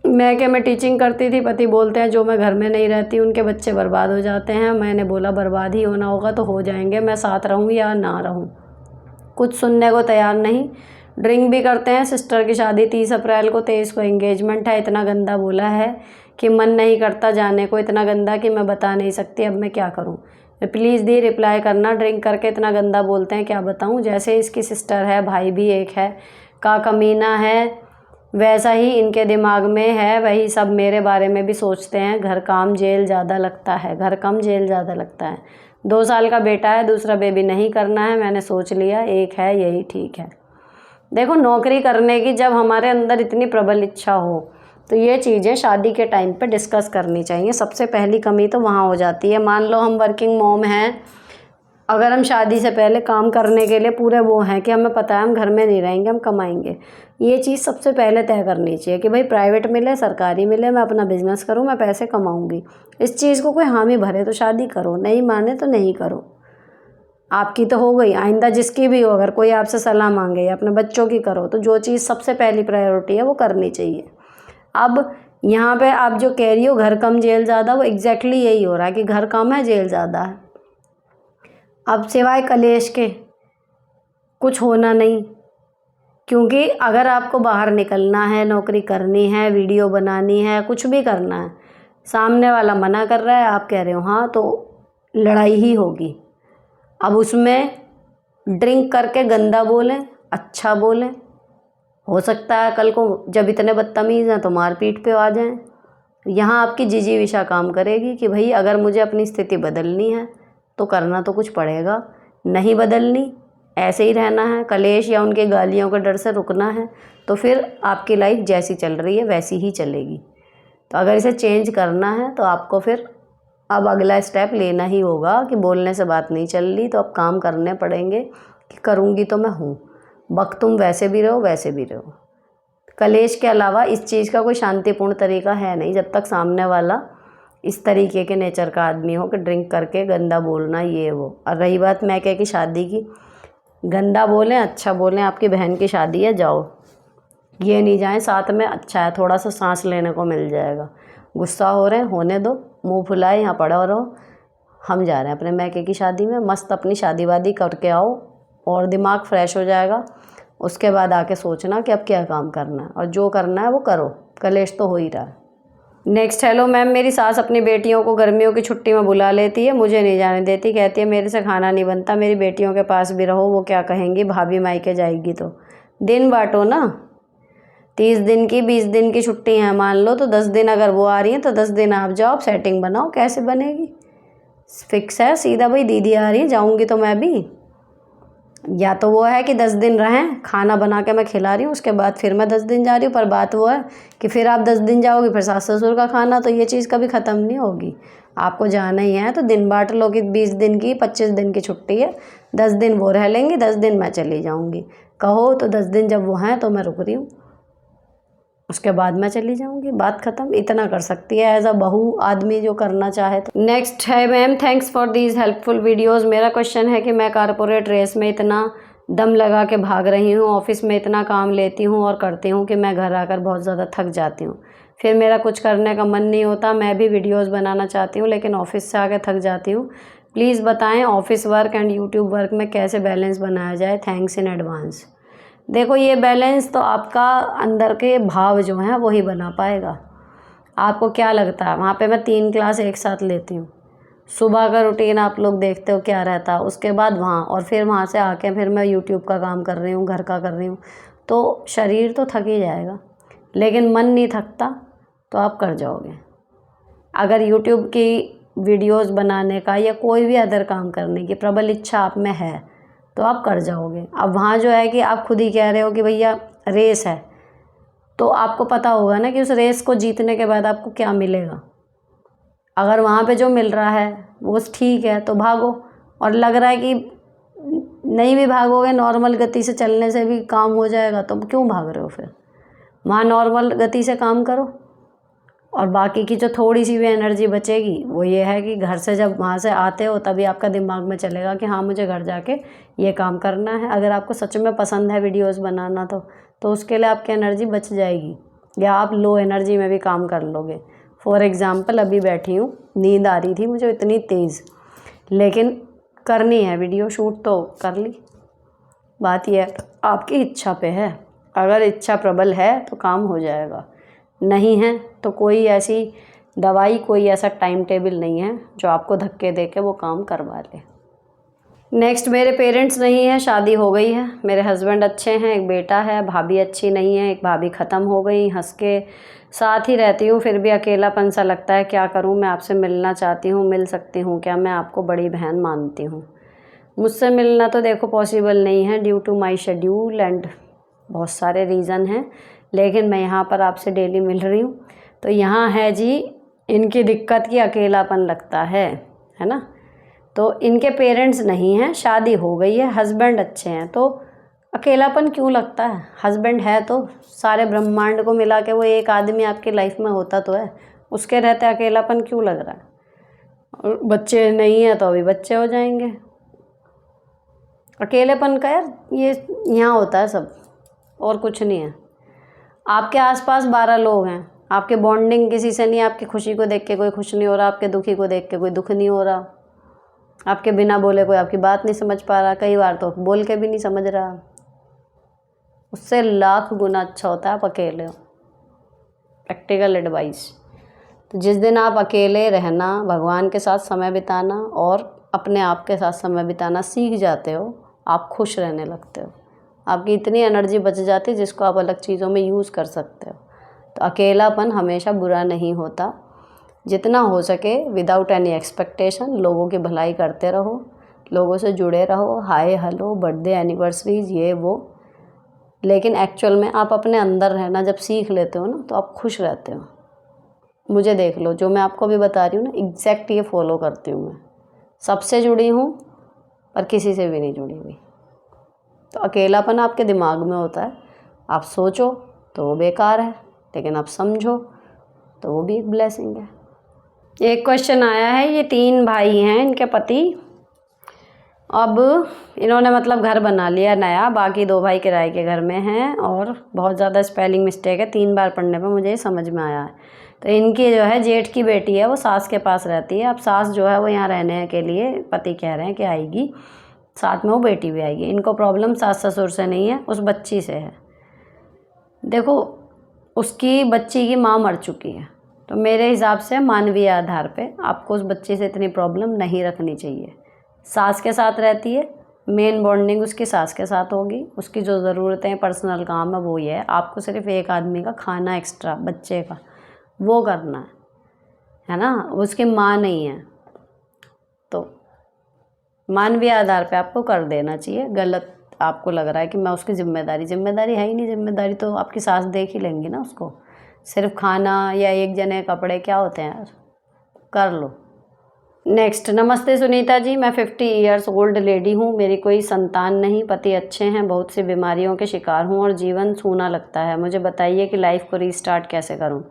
S1: मैं टीचिंग करती थी, पति बोलते हैं जो मैं घर में नहीं रहती उनके बच्चे बर्बाद हो जाते हैं। मैंने बोला बर्बाद ही होना होगा तो हो जाएंगे, मैं साथ रहूँ या ना रहूँ, कुछ सुनने को तैयार नहीं। ड्रिंक भी करते हैं। सिस्टर की शादी 30 अप्रैल को, 23 को एंगेजमेंट है। इतना गंदा बोला है कि मन नहीं करता जाने को, इतना गंदा कि मैं बता नहीं सकती, अब मैं क्या करूं? प्लीज़ दी रिप्लाई करना। ड्रिंक करके इतना गंदा बोलते हैं, क्या बताऊं? जैसे इसकी सिस्टर है, भाई भी एक है, का कमीना है, वैसा ही इनके दिमाग में है, वही सब मेरे बारे में भी सोचते हैं। घर काम जेल ज़्यादा लगता है, घर कम जेल ज़्यादा लगता है। 2 साल का बेटा है, दूसरा बेबी नहीं करना है, मैंने सोच लिया एक है यही ठीक है। देखो, नौकरी करने की जब हमारे अंदर इतनी प्रबल इच्छा हो तो ये चीज़ें शादी के टाइम पे डिस्कस करनी चाहिए। सबसे पहली कमी तो वहाँ हो जाती है। मान लो हम वर्किंग मॉम हैं, अगर हम शादी से पहले काम करने के लिए पूरे वो हैं कि हमें पता है हम घर में नहीं रहेंगे, हम कमाएंगे, ये चीज़ सबसे पहले तय करनी चाहिए कि भाई प्राइवेट मिले सरकारी मिले, मैं अपना बिजनेस करूँ, मैं पैसे कमाऊँगी। इस चीज़ को कोई हामी भरे तो शादी करो, नहीं माने तो नहीं करो। आपकी तो हो गई, आइंदा जिसकी भी हो, अगर कोई आपसे सलाह मांगे या अपने बच्चों की करो, तो जो चीज़ सबसे पहली प्रायोरिटी है वो करनी चाहिए। अब यहाँ पे आप जो कह रही हो घर कम जेल ज़्यादा, वो एग्जैक्टली यही हो रहा है कि घर कम है जेल ज़्यादा है। अब सिवाय कलेश के कुछ होना नहीं, क्योंकि अगर आपको बाहर निकलना है, नौकरी करनी है, वीडियो बनानी है, कुछ भी करना है, सामने वाला मना कर रहा है, आप कह रहे हो हाँ, तो लड़ाई ही होगी। अब उसमें ड्रिंक करके गंदा बोलें, अच्छा बोलें, हो सकता है कल को जब इतने बदतमीज़ हैं तो मारपीट पे आ जाएं। यहाँ आपकी जिजीविषा काम करेगी कि भाई अगर मुझे अपनी स्थिति बदलनी है तो करना तो कुछ पड़ेगा, नहीं बदलनी, ऐसे ही रहना है, कलेश या उनके गालियों के डर से रुकना है, तो फिर आपकी लाइफ जैसी चल रही है वैसी ही चलेगी। तो अगर इसे चेंज करना है तो आपको फिर अब अगला स्टेप लेना ही होगा कि बोलने से बात नहीं चल रही, तो अब काम करने पड़ेंगे कि करूँगी तो मैं हूँ, वक्त तुम वैसे भी रहो वैसे भी रहो। कलेश के अलावा इस चीज़ का कोई शांतिपूर्ण तरीका है नहीं, जब तक सामने वाला इस तरीके के नेचर का आदमी हो कि ड्रिंक करके गंदा बोलना ये वो। और रही बात मैं कह कि शादी की, गंदा बोलें अच्छा बोलें, आपकी बहन की शादी है जाओ, ये नहीं जाएं साथ में, अच्छा है थोड़ा सा सांस लेने को मिल जाएगा, गुस्सा हो रहे हैं होने दो, मुंह फुलाए यहाँ पड़ा रहो, हम जा रहे हैं अपने मैके की शादी में। मस्त अपनी शादी वादी करके आओ और दिमाग फ्रेश हो जाएगा। उसके बाद आके सोचना कि अब क्या काम करना है, और जो करना है वो करो, कलेश तो हो ही रहा है। नेक्स्ट, हेलो मैम, मेरी सास अपनी बेटियों को गर्मियों की छुट्टी में बुला लेती है, मुझे नहीं जाने देती, कहती है मेरे से खाना नहीं बनता, मेरी बेटियों के पास भी रहो, वो क्या कहेंगी, भाभी मायके जाएगी तो। दिन बांटो ना, 30 दिन की 20 दिन की छुट्टी है मान लो, तो 10 दिन अगर वो आ रही हैं तो 10 दिन आप जाओ, सेटिंग बनाओ, कैसे बनेगी। फिक्स है सीधा, भाई दीदी आ रही है जाऊँगी तो मैं भी। या तो वो है कि 10 दिन रहें, खाना बना के मैं खिला रही हूँ, उसके बाद फिर मैं 10 दिन जा रही हूँ। पर बात वो है कि फिर आप 10 दिन जाओगी, फिर सास ससुर का खाना, तो ये चीज़ कभी ख़त्म नहीं होगी। आपको जाना ही है तो दिन बांट लो कि 20 दिन की 25 दिन की छुट्टी है, 10 दिन वो रह लेंगी, 10 दिन मैं चली जाऊँगी। कहो तो 10 दिन जब वो हैं तो मैं रुक रही हूँ, उसके बाद मैं चली जाऊंगी, बात ख़त्म। इतना कर सकती है एज अ बहू आदमी जो करना चाहे तो। नेक्स्ट है, ma'am thanks for these helpful videos. मेरा क्वेश्चन है कि मैं कारपोरेट रेस में इतना दम लगा के भाग रही हूँ, ऑफिस में इतना काम लेती हूँ और करती हूँ कि मैं घर आकर बहुत ज़्यादा थक जाती हूँ, फिर मेरा कुछ करने का मन नहीं होता। मैं भी वीडियोज़ बनाना चाहती हूँ लेकिन ऑफिस से आके थक जाती हूँ। प्लीज़ बताएँ office work and YouTube work में कैसे बैलेंस बनाया जाए, थैंक्स इन एडवांस। देखो, ये बैलेंस तो आपका अंदर के भाव जो हैं वही बना पाएगा। आपको क्या लगता है, वहाँ पे मैं 3 क्लास एक साथ लेती हूँ, सुबह का रूटीन आप लोग देखते हो क्या रहता है, उसके बाद वहाँ, और फिर वहाँ से आके फिर मैं यूट्यूब का काम कर रही हूँ, घर का कर रही हूँ, तो शरीर तो थक ही जाएगा, लेकिन मन नहीं थकता तो आप कर जाओगे। अगर यूट्यूब की वीडियोस बनाने का या कोई भी अदर काम करने की प्रबल इच्छा आप में है तो आप कर जाओगे। अब वहाँ जो है कि आप खुद ही कह रहे हो कि भैया रेस है, तो आपको पता होगा ना कि उस रेस को जीतने के बाद आपको क्या मिलेगा। अगर वहाँ पे जो मिल रहा है वो ठीक है तो भागो, और लग रहा है कि नहीं भी भागोगे, नॉर्मल गति से चलने से भी काम हो जाएगा, तो क्यों भाग रहे हो फिर। वहाँ नॉर्मल गति से काम करो, और बाकी की जो थोड़ी सी भी एनर्जी बचेगी वो ये है कि घर से जब वहाँ से आते हो तभी आपका दिमाग में चलेगा कि हाँ मुझे घर जाके ये काम करना है। अगर आपको सच में पसंद है वीडियोस बनाना तो उसके लिए आपकी एनर्जी बच जाएगी, या आप लो एनर्जी में भी काम कर लोगे। फॉर एग्ज़ाम्पल, अभी बैठी हूँ, नींद आ रही थी मुझे इतनी तेज़, लेकिन करनी है वीडियो शूट तो कर ली। बात यह है आपकी इच्छा पे है, अगर इच्छा प्रबल है तो काम हो जाएगा, नहीं है तो कोई ऐसी दवाई, कोई ऐसा टाइम टेबल नहीं है जो आपको धक्के दे के वो काम करवा ले। नेक्स्ट, मेरे पेरेंट्स नहीं है, शादी हो गई है, मेरे हस्बैंड अच्छे हैं, एक बेटा है, भाभी अच्छी नहीं है, एक भाभी ख़त्म हो गई, हंस के साथ ही रहती हूँ, फिर भी अकेलापन सा लगता है, क्या करूँ। मैं आपसे मिलना चाहती हूँ, मिल सकती हूँ क्या, मैं आपको बड़ी बहन मानती हूँ। मुझसे मिलना तो देखो पॉसिबल नहीं है due to my schedule and बहुत सारे रीज़न हैं, लेकिन मैं यहाँ पर आपसे डेली मिल रही हूँ। तो यहाँ है जी इनकी दिक्कत की अकेलापन लगता है ना। तो इनके पेरेंट्स नहीं हैं, शादी हो गई है, हस्बैंड अच्छे हैं, तो अकेलापन क्यों लगता है। हस्बैंड है तो सारे ब्रह्मांड को मिला के वो एक आदमी आपकी लाइफ में होता तो है, उसके रहते अकेलापन क्यों लग रहा है। और बच्चे नहीं है तो अभी बच्चे हो जाएंगे। अकेलेपन का यार ये यहाँ होता है सब, और कुछ नहीं है। आपके आसपास 12 लोग हैं, आपके बॉन्डिंग किसी से नहीं, आपकी खुशी को देख के कोई खुश नहीं हो रहा, आपके दुखी को देख के कोई दुख नहीं हो रहा, आपके बिना बोले कोई आपकी बात नहीं समझ पा रहा, कई बार तो बोल के भी नहीं समझ रहा। उससे लाख गुना अच्छा होता है आप अकेले हो। प्रैक्टिकल एडवाइस, तो जिस दिन आप अकेले रहना, भगवान के साथ समय बिताना और अपने आप के साथ समय बिताना सीख जाते हो, आप खुश रहने लगते हो, आपकी इतनी एनर्जी बच जाती है जिसको आप अलग चीज़ों में यूज़ कर सकते हो। तो अकेलापन हमेशा बुरा नहीं होता। जितना हो सके विदाउट एनी एक्सपेक्टेशन लोगों की भलाई करते रहो, लोगों से जुड़े रहो, हाय हेलो बर्थडे एनिवर्सरीज ये वो, लेकिन एक्चुअल में आप अपने अंदर रहना जब सीख लेते हो ना तो आप खुश रहते हो। मुझे देख लो, जो मैं आपको भी बता रही हूँ ना, एग्जैक्ट ये फॉलो करती हूँ मैं। सबसे जुड़ी हूँ पर किसी से भी नहीं जुड़ी हुई। तो अकेलापन आपके दिमाग में होता है, आप सोचो तो वो बेकार है, लेकिन आप समझो तो वो भी एक ब्लेसिंग है। एक क्वेश्चन आया है, ये 3 भाई हैं, इनके पति अब इन्होंने मतलब घर बना लिया नया, बाकी 2 भाई किराए के घर में हैं और बहुत ज़्यादा स्पेलिंग मिस्टेक है, 3 बार पढ़ने पे मुझे ये समझ में आया है। तो इनकी जो है जेठ की बेटी है वो सास के पास रहती है। अब सास जो है वो यहाँ रहने के लिए पति कह रहे हैं कि आएगी, साथ में वो बेटी भी आएगी। इनको प्रॉब्लम सास ससुर से नहीं है, उस बच्ची से है। देखो, उसकी बच्ची की माँ मर चुकी है, तो मेरे हिसाब से मानवीय आधार पे आपको उस बच्ची से इतनी प्रॉब्लम नहीं रखनी चाहिए। सास के साथ रहती है, मेन बॉन्डिंग उसकी सास के साथ होगी, उसकी जो ज़रूरतें पर्सनल काम है वो ये है, आपको सिर्फ एक आदमी का खाना एक्स्ट्रा बच्चे का वो करना है ना, उसकी माँ नहीं है। तो मानवीय आधार पे आपको कर देना चाहिए। गलत आपको लग रहा है कि मैं उसकी जिम्मेदारी है ही नहीं, जिम्मेदारी तो आपकी सास देख ही लेंगी ना उसको। सिर्फ खाना या एक जने कपड़े क्या होते हैं यार, कर लो। नेक्स्ट, नमस्ते सुनीता जी, मैं 50 ईयर्स ओल्ड लेडी हूँ, मेरी कोई संतान नहीं, पति अच्छे हैं, बहुत सी बीमारियों के शिकार हूँ और जीवन सूना लगता है। मुझे बताइए कि लाइफ को रीस्टार्ट कैसे करूँ,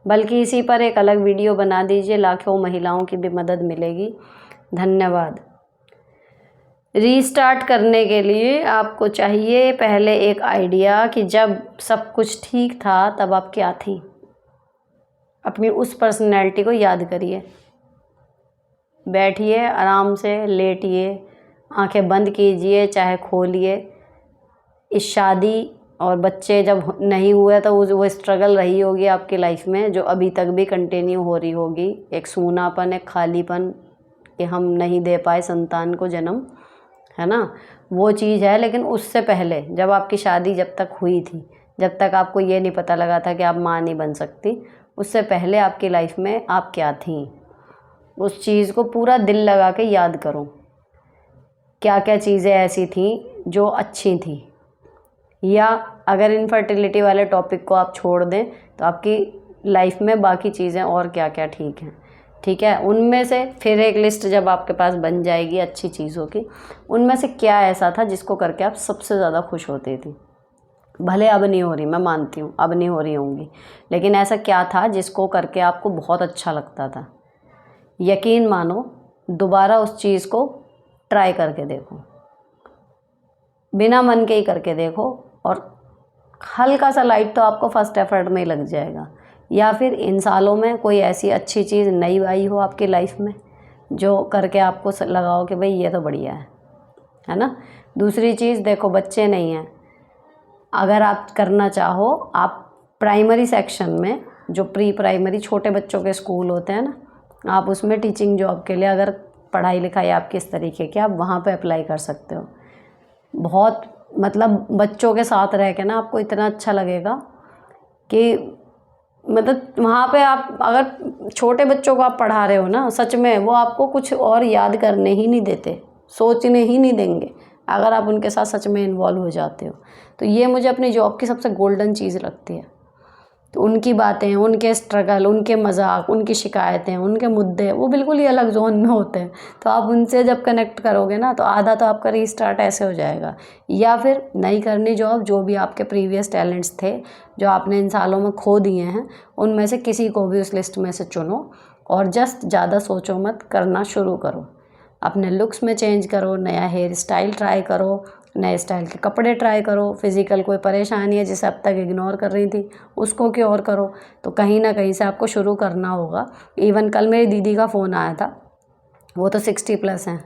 S1: बल्कि इसी पर एक अलग वीडियो बना दीजिए, लाखों महिलाओं की भी मदद मिलेगी, धन्यवाद। रीस्टार्ट करने के लिए आपको चाहिए पहले एक आइडिया कि जब सब कुछ ठीक था तब आप क्या थी। अपनी उस पर्सनैलिटी को याद करिए, बैठिए आराम से, लेटिए, आंखें बंद कीजिए चाहे खोलिए। इस शादी और बच्चे जब नहीं हुए तो वो स्ट्रगल रही होगी आपकी लाइफ में, जो अभी तक भी कंटिन्यू हो रही होगी। एक सूनापन, एक खालीपन कि हम नहीं दे पाए संतान को जन्म, है ना, वो चीज़ है। लेकिन उससे पहले जब आपकी शादी जब तक हुई थी, जब तक आपको ये नहीं पता लगा था कि आप माँ नहीं बन सकती, उससे पहले आपकी लाइफ में आप क्या थी, उस चीज़ को पूरा दिल लगा के याद करो। क्या क्या चीज़ें ऐसी थी जो अच्छी थी, या अगर इनफर्टिलिटी वाले टॉपिक को आप छोड़ दें तो आपकी लाइफ में बाकी चीज़ें और क्या क्या ठीक हैं, ठीक है। उनमें से फिर एक लिस्ट जब आपके पास बन जाएगी अच्छी चीज़ों की, उनमें से क्या ऐसा था जिसको करके आप सबसे ज़्यादा खुश होती थी। भले अब नहीं हो रही, मैं मानती हूँ अब नहीं हो रही होंगी, लेकिन ऐसा क्या था जिसको करके आपको बहुत अच्छा लगता था। यकीन मानो, दोबारा उस चीज़ को ट्राई करके देखो, बिना मन के ही करके देखो, और हल्का सा लाइट तो आपको फर्स्ट एफर्ट में ही लग जाएगा। या फिर इन सालों में कोई ऐसी अच्छी चीज़ नई आई हो आपकी लाइफ में जो करके आपको लगाओ कि भाई ये तो बढ़िया है ना। दूसरी चीज़ देखो, बच्चे नहीं हैं, अगर आप करना चाहो, आप प्राइमरी सेक्शन में जो प्री प्राइमरी छोटे बच्चों के स्कूल होते हैं ना, आप उसमें टीचिंग जॉब के लिए, अगर पढ़ाई लिखाई आपकी इस तरीके की, आप वहाँ पे अप्लाई कर सकते हो। बहुत मतलब बच्चों के साथ रह के ना आपको इतना अच्छा लगेगा कि मतलब वहाँ पे आप अगर छोटे बच्चों को आप पढ़ा रहे हो ना, सच में वो आपको कुछ और याद करने ही नहीं देते, सोचने ही नहीं देंगे अगर आप उनके साथ सच में इन्वॉल्व हो जाते हो। तो ये मुझे अपनी जॉब की सबसे गोल्डन चीज़ लगती है। तो उनकी बातें, उनके स्ट्रगल, उनके मजाक, उनकी शिकायतें, उनके मुद्दे, वो बिल्कुल ही अलग जोन में होते हैं। तो आप उनसे जब कनेक्ट करोगे ना, तो आधा तो आपका रीस्टार्ट ऐसे हो जाएगा। या फिर नई करनी जॉब, जो भी आपके प्रीवियस टैलेंट्स थे जो आपने इन सालों में खो दिए हैं, उनमें से किसी को भी उस लिस्ट में से चुनो और जस्ट ज़्यादा सोचो मत, करना शुरू करो। अपने लुक्स में चेंज करो, नया हेयर स्टाइल ट्राई करो, नए स्टाइल के कपड़े ट्राई करो, फिज़िकल कोई परेशानी है जिसे अब तक इग्नोर कर रही थी उसको क्योर करो। तो कहीं ना कहीं से आपको शुरू करना होगा। इवन कल मेरी दीदी का फ़ोन आया था, वो तो 60+ हैं,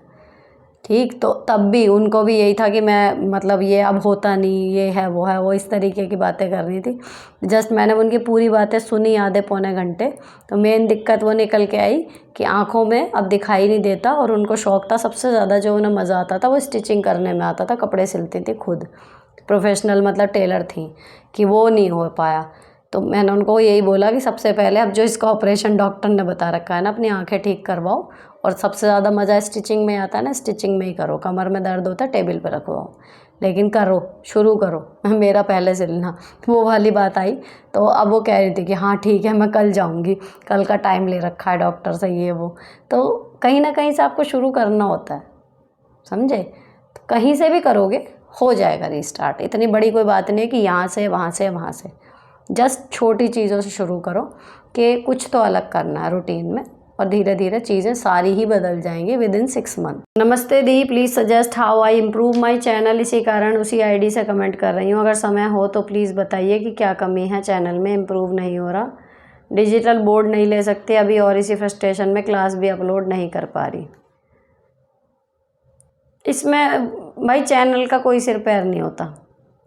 S1: ठीक, तो तब भी उनको भी यही था कि मैं मतलब ये अब होता नहीं, ये है वो इस तरीके की बातें कर रही थी। जस्ट मैंने उनकी पूरी बातें सुनी आधे पौने घंटे, तो मेन दिक्कत वो निकल के आई कि आँखों में अब दिखाई नहीं देता, और उनको शौक़ था सबसे ज़्यादा, जो उन्हें मज़ा आता था वो स्टिचिंग करने में आता था, कपड़े सिलती थी खुद, प्रोफेशनल मतलब टेलर थी, कि वो नहीं हो पाया। तो मैंने उनको यही बोला कि सबसे पहले अब जो इसका ऑपरेशन डॉक्टर ने बता रखा है ना, अपनी आंखें ठीक करवाओ, और सबसे ज़्यादा मज़ा स्टिचिंग में आता है ना, स्टिचिंग में ही करो। कमर में दर्द होता है टेबल पे रखवाओ, लेकिन करो, शुरू करो। मेरा पहले सिलना, वो वाली बात आई। तो अब वो कह रही थी कि हाँ ठीक है, मैं कल जाऊँगी, कल का टाइम ले रखा है डॉक्टर से, ये वो। तो कहीं ना कहीं से आपको शुरू करना होता है, समझे। तो कहीं से भी करोगे हो जाएगा रीस्टार्ट। इतनी बड़ी कोई बात नहीं है कि यहाँ से वहाँ से वहाँ से, जस्ट छोटी चीज़ों से शुरू करो कि कुछ तो अलग करना है रूटीन में, और धीरे धीरे चीज़ें सारी ही बदल जाएंगी विद इन 6 मंथ। नमस्ते दी, please suggest how I improve my channel. इसी कारण उसी आईडी से कमेंट कर रही हूँ। अगर समय हो तो प्लीज़ बताइए कि क्या कमी है चैनल में, इम्प्रूव नहीं हो रहा, डिजिटल बोर्ड नहीं ले सकते अभी, और इसी फ्रस्ट्रेशन में क्लास भी अपलोड नहीं कर पा रही। इसमें भाई चैनल का कोई सिर पैर नहीं होता,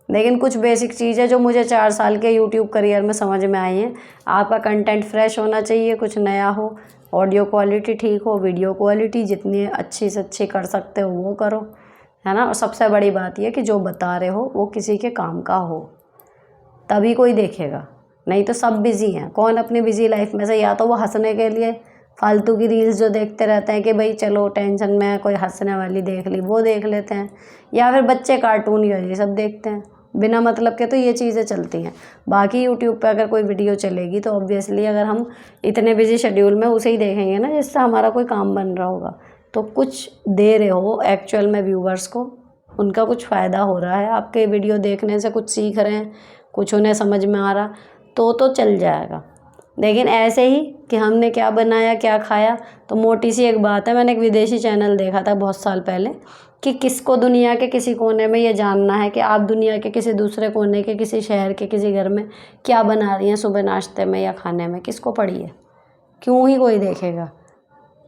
S1: लेकिन कुछ बेसिक चीज़ें जो मुझे 4 साल के यूट्यूब करियर में समझ में आई हैं। आपका कंटेंट फ्रेश होना चाहिए, कुछ नया हो, ऑडियो क्वालिटी ठीक हो, वीडियो क्वालिटी जितनी अच्छी से अच्छी कर सकते हो वो करो, है ना। और सबसे बड़ी बात यह कि जो बता रहे हो वो किसी के काम का हो, तभी कोई देखेगा, नहीं तो सब बिज़ी हैं। कौन अपनी बिज़ी लाइफ में से या तो वो हंसने के लिए फालतू की रील्स जो देखते रहते हैं कि भाई चलो टेंशन में है, कोई हंसने वाली देख ली वो देख लेते हैं, या फिर बच्चे कार्टून ये सब देखते हैं बिना मतलब के। तो ये चीज़ें चलती हैं। बाकी यूट्यूब पे अगर कोई वीडियो चलेगी तो ऑब्वियसली अगर हम इतने बिजी शेड्यूल में उसे ही देखेंगे ना जिससे हमारा कोई काम बन रहा होगा, तो कुछ दे रहे हो एक्चुअल में व्यूवर्स को, उनका कुछ फ़ायदा हो रहा है, आपके वीडियो देखने से कुछ सीख रहे हैं, कुछ उन्हें समझ में आ रहा, तो चल जाएगा। लेकिन ऐसे ही कि हमने क्या बनाया क्या खाया, तो मोटी सी एक बात है, मैंने एक विदेशी चैनल देखा था बहुत साल पहले कि किसको दुनिया के किसी कोने में ये जानना है कि आप दुनिया के किसी दूसरे कोने के किसी शहर के किसी घर में क्या बना रही हैं सुबह नाश्ते में या खाने में, किसको पड़ी है, क्यों ही कोई देखेगा।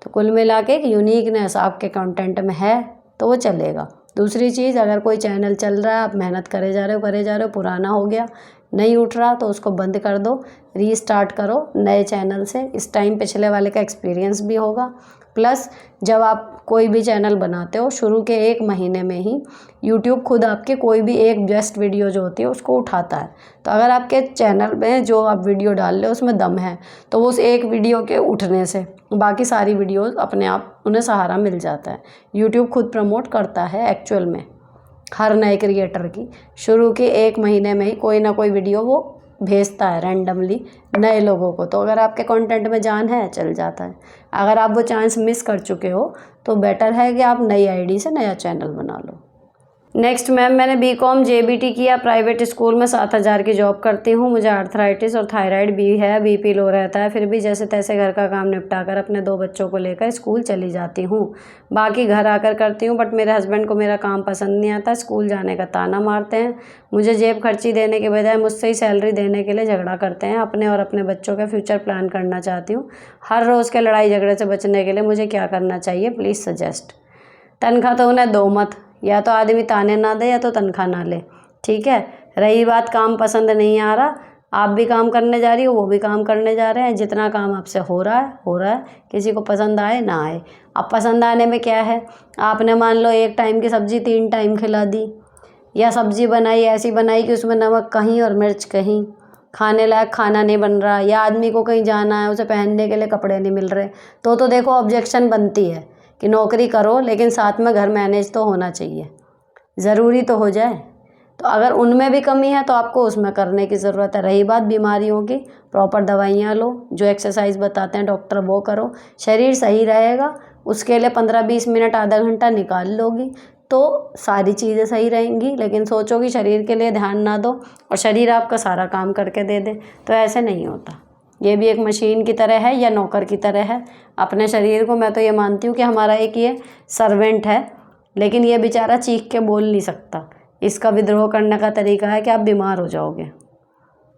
S1: तो कुल मिला के एक यूनिकनेस आपके कंटेंट में है तो वो चलेगा। दूसरी चीज़, अगर कोई चैनल चल रहा है, आप मेहनत करे जा रहे हो, पुराना हो गया नहीं उठ रहा, तो उसको बंद कर दो, रीस्टार्ट करो नए चैनल से। इस टाइम पिछले वाले का एक्सपीरियंस भी होगा, प्लस जब आप कोई भी चैनल बनाते हो शुरू के 1 महीने में ही यूट्यूब खुद आपके कोई भी एक बेस्ट वीडियो जो होती है उसको उठाता है। तो अगर आपके चैनल में जो आप वीडियो डाल रहे हो उसमें दम है, तो वो उस एक वीडियो के उठने से बाकी सारी वीडियोस अपने आप उन्हें सहारा मिल जाता है। यूट्यूब खुद प्रमोट करता है एक्चुअल में हर नए क्रिएटर की, शुरू के 1 महीने में ही कोई ना कोई वीडियो वो भेजता है रैंडमली नए लोगों को। तो अगर आपके कंटेंट में जान है चल जाता है। अगर आप वो चांस मिस कर चुके हो तो बेटर है कि आप नई आईडी से नया चैनल बना लो। नेक्स्ट मैम, मैंने बीकॉम जेबीटी किया, प्राइवेट स्कूल में 7,000 की जॉब करती हूँ। मुझे आर्थराइटिस और थायराइड भी है, बीपी लो रहता है, फिर भी जैसे तैसे घर का काम निपटा कर अपने 2 बच्चों को लेकर स्कूल चली जाती हूँ। बाकी घर आकर करती हूँ, बट मेरे हस्बैंड को मेरा काम पसंद नहीं आता, स्कूल जाने का ताना मारते हैं। मुझे जेब खर्ची देने के बजाय मुझसे ही सैलरी देने के लिए झगड़ा करते हैं। अपने और अपने बच्चों का फ्यूचर प्लान करना चाहती हूँ। हर रोज़ के लड़ाई झगड़े से बचने के लिए मुझे क्या करना चाहिए, प्लीज़ सजेस्ट। तनख्वाह तो उन्हें दो मत, या तो आदमी ताने ना दे या तो तनख्वाह ना ले, ठीक है। रही बात काम पसंद नहीं आ रहा, आप भी काम करने जा रही हो, वो भी काम करने जा रहे हैं, जितना काम आपसे हो रहा है, किसी को पसंद आए ना आए। अब पसंद आने में क्या है, आपने मान लो 1 टाइम की सब्ज़ी 3 टाइम खिला दी, या सब्ज़ी बनाई ऐसी बनाई कि उसमें नमक कहीं और मिर्च कहीं, खाने लायक खाना नहीं बन रहा, या आदमी को कहीं जाना है उसे पहनने के लिए कपड़े नहीं मिल रहे, तो देखो ऑब्जेक्शन बनती है कि नौकरी करो लेकिन साथ में घर मैनेज तो होना चाहिए, ज़रूरी तो हो जाए। तो अगर उनमें भी कमी है तो आपको उसमें करने की ज़रूरत है। रही बात बीमारियों की, प्रॉपर दवाइयाँ लो, जो एक्सरसाइज बताते हैं डॉक्टर वो करो, शरीर सही रहेगा, उसके लिए 15-20 मिनट आधा घंटा निकाल लोगी तो सारी चीज़ें सही रहेंगी। लेकिन सोचो कि शरीर के लिए ध्यान ना दो और शरीर आपका सारा काम करके दे दे, तो ऐसे नहीं होता। ये भी एक मशीन की तरह है या नौकर की तरह है। अपने शरीर को मैं तो ये मानती हूँ कि हमारा एक ये सर्वेंट है, लेकिन ये बेचारा चीख के बोल नहीं सकता। इसका विद्रोह करने का तरीका है कि आप बीमार हो जाओगे,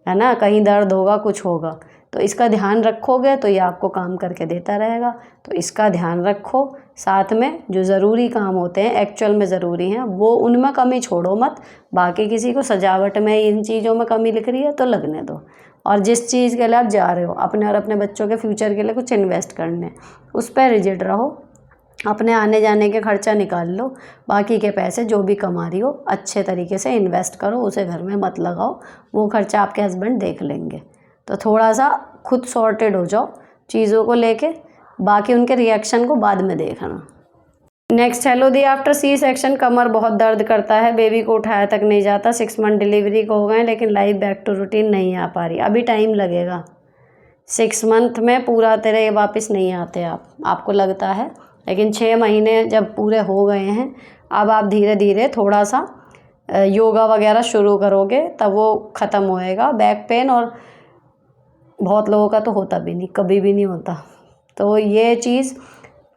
S1: है ना, कहीं दर्द होगा, कुछ होगा, तो इसका ध्यान रखोगे तो ये आपको काम करके देता रहेगा। तो इसका ध्यान रखो, साथ में जो ज़रूरी काम होते हैं एक्चुअल में ज़रूरी हैं वो उनमें कमी छोड़ो मत। बाकी किसी को सजावट में इन चीज़ों में कमी लिख रही है तो लगने दो, और जिस चीज़ के लिए आप जा रहे हो अपने और अपने बच्चों के फ्यूचर के लिए कुछ इन्वेस्ट करने, उस पर रिजिड रहो, अपने आने जाने के खर्चा निकाल लो, बाकी के पैसे जो भी कमा रही हो अच्छे तरीके से इन्वेस्ट करो, उसे घर में मत लगाओ, वो खर्चा आपके हस्बैंड देख लेंगे। तो थोड़ा सा खुद सॉर्टेड हो जाओ चीज़ों को लेके, बाकी उनके रिएक्शन को बाद में देखना। नेक्स्ट, हेलो दी, आफ्टर सी सेक्शन कमर बहुत दर्द करता है, बेबी को उठाया तक नहीं जाता, 6 मंथ डिलीवरी को हो गए लेकिन लाइफ बैक टू रूटीन नहीं आ पा रही। अभी टाइम लगेगा, 6 मंथ में पूरा तरह वापस नहीं आते आपको लगता है, लेकिन 6 महीने जब पूरे हो गए हैं अब आप धीरे धीरे थोड़ा सा योगा वगैरह शुरू करोगे तब वो ख़त्म होएगा। बैक पेन और बहुत लोगों का तो होता भी नहीं, कभी भी नहीं होता, तो ये चीज़,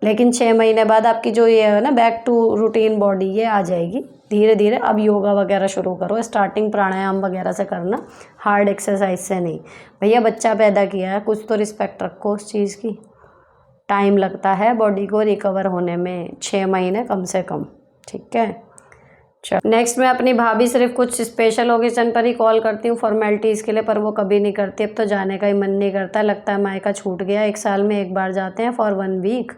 S1: लेकिन 6 महीने बाद आपकी जो ये है ना बैक टू रूटीन बॉडी, ये आ जाएगी धीरे धीरे। अब योगा वगैरह शुरू करो, स्टार्टिंग प्राणायाम वगैरह से करना, हार्ड एक्सरसाइज से नहीं। भैया बच्चा पैदा किया है, कुछ तो रिस्पेक्ट रखो उस चीज़ की। टाइम लगता है बॉडी को रिकवर होने में, 6 महीने कम से कम, ठीक है। चलो नेक्स्ट, मैं अपनी भाभी सिर्फ कुछ स्पेशल ओकेजन पर ही कॉल करती हूँ फॉर्मेलिटीज़ के लिए, पर वो कभी नहीं करती। अब तो जाने का ही मन नहीं करता, लगता है मायका छूट गया। 1 साल में 1 बार जाते हैं फॉर 1 वीक,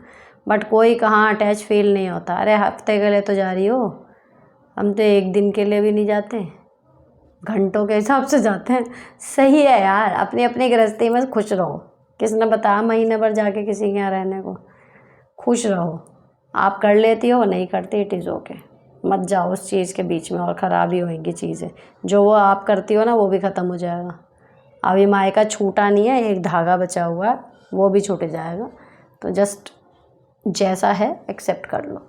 S1: बट कोई कहाँ अटैच फील नहीं होता। अरे हफ्ते के लिए तो जा रही हो, हम तो 1 दिन के लिए भी नहीं जाते, घंटों के हिसाब से जाते हैं। सही है यार, अपनी अपनी गृहस्थी में खुश रहो। किसने बताया महीने भर जाके किसी के यहाँ रहने को? खुश रहो। आप कर लेती हो, नहीं करती, इट इज़ ओके। मत जाओ उस चीज़ के बीच में और ख़राब ही होएंगी चीज़ें। जो वो आप करती हो ना वो भी ख़त्म हो जाएगा। अभी मायका छूटा नहीं है, एक धागा बचा हुआ है, वो भी छूट जाएगा। तो जस्ट जैसा है एक्सेप्ट कर लो।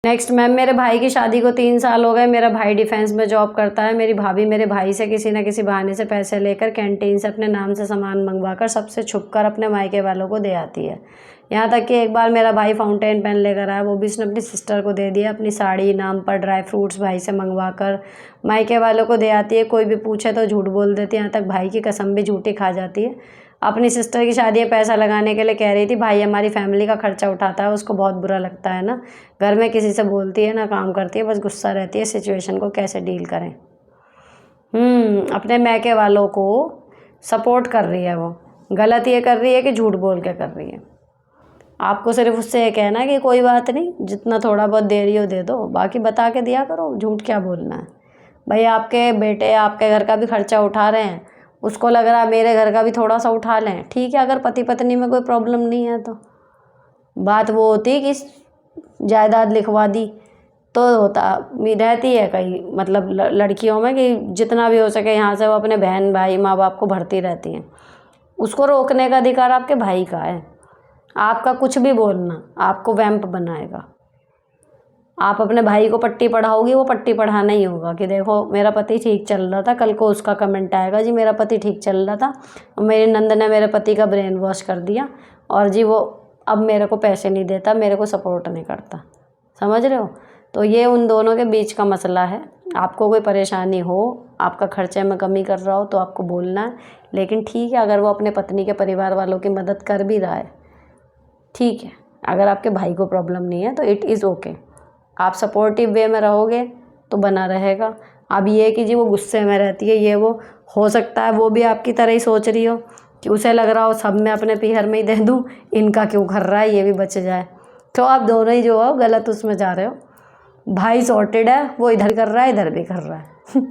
S1: नेक्स्ट मैम, मेरे भाई की शादी को 3 साल हो गए। मेरा भाई डिफेंस में जॉब करता है। मेरी भाभी मेरे भाई से किसी न किसी बहाने से पैसे लेकर कैंटीन से अपने नाम से सामान मंगवाकर सबसे छुपकर अपने मायके वालों को दे आती है। यहाँ तक कि एक बार मेरा भाई फाउंटेन पेन लेकर आया, वो भी उसने अपनी सिस्टर को दे दिया। अपनी साड़ी नाम पर ड्राई फ्रूट्स भाई से मंगवाकर मायके वालों को दे आती है। कोई भी पूछे तो झूठ बोल देती है, यहाँ तक भाई की कसम भी झूठी खा जाती है। अपनी सिस्टर की शादी में पैसा लगाने के लिए कह रही थी, भाई हमारी फैमिली का खर्चा उठाता है, उसको बहुत बुरा लगता है ना। घर में किसी से बोलती है ना काम करती है, बस गुस्सा रहती है। सिचुएशन को कैसे डील करें? अपने मैके वालों को सपोर्ट कर रही है। वो गलत ये कर रही है कि झूठ बोल के कर रही है। आपको सिर्फ उससे ये कहना है कि कोई बात नहीं, जितना थोड़ा बहुत दे रही हो दे दो, बाकी बता के दिया करो। झूठ क्या बोलना है भाई? आपके बेटे आपके घर का भी खर्चा उठा रहे हैं, उसको लग रहा है मेरे घर का भी थोड़ा सा उठा लें, ठीक है। अगर पति पत्नी में कोई प्रॉब्लम नहीं है तो बात वो होती कि जायदाद लिखवा दी तो होता रहती है कई मतलब लड़कियों में कि जितना भी हो सके यहाँ से वो अपने बहन भाई माँ बाप को भरती रहती हैं। उसको रोकने का अधिकार आपके भाई का है। आपका कुछ भी बोलना आपको वैम्प बनाएगा। आप अपने भाई को पट्टी पढ़ाओगी, वो पट्टी पढ़ाना ही होगा कि देखो मेरा पति ठीक चल रहा था, कल को उसका कमेंट आएगा जी मेरा पति ठीक चल रहा था और मेरी नंद ने मेरे पति का ब्रेन वॉश कर दिया और जी वो अब मेरे को पैसे नहीं देता, मेरे को सपोर्ट नहीं करता। समझ रहे हो? तो ये उन दोनों के बीच का मसला है। आपको कोई परेशानी हो, आपका खर्चे में कमी कर रहा हो तो आपको बोलना है, लेकिन ठीक है अगर वो अपने पत्नी के परिवार वालों की मदद कर भी रहा है, ठीक है। अगर आपके भाई को प्रॉब्लम नहीं है तो इट इज़ ओके। आप सपोर्टिव वे में रहोगे तो बना रहेगा। अब ये कि जी वो गुस्से में रहती है, ये वो हो सकता है वो भी आपकी तरह ही सोच रही हो कि उसे लग रहा हो सब मैं अपने पीहर में ही दे दूँ, इनका क्यों कर रहा है, ये भी बच जाए। तो आप दोनों ही जो हो गलत उसमें जा रहे हो। भाई सॉर्टेड है, वो इधर कर रहा है इधर भी कर रहा है।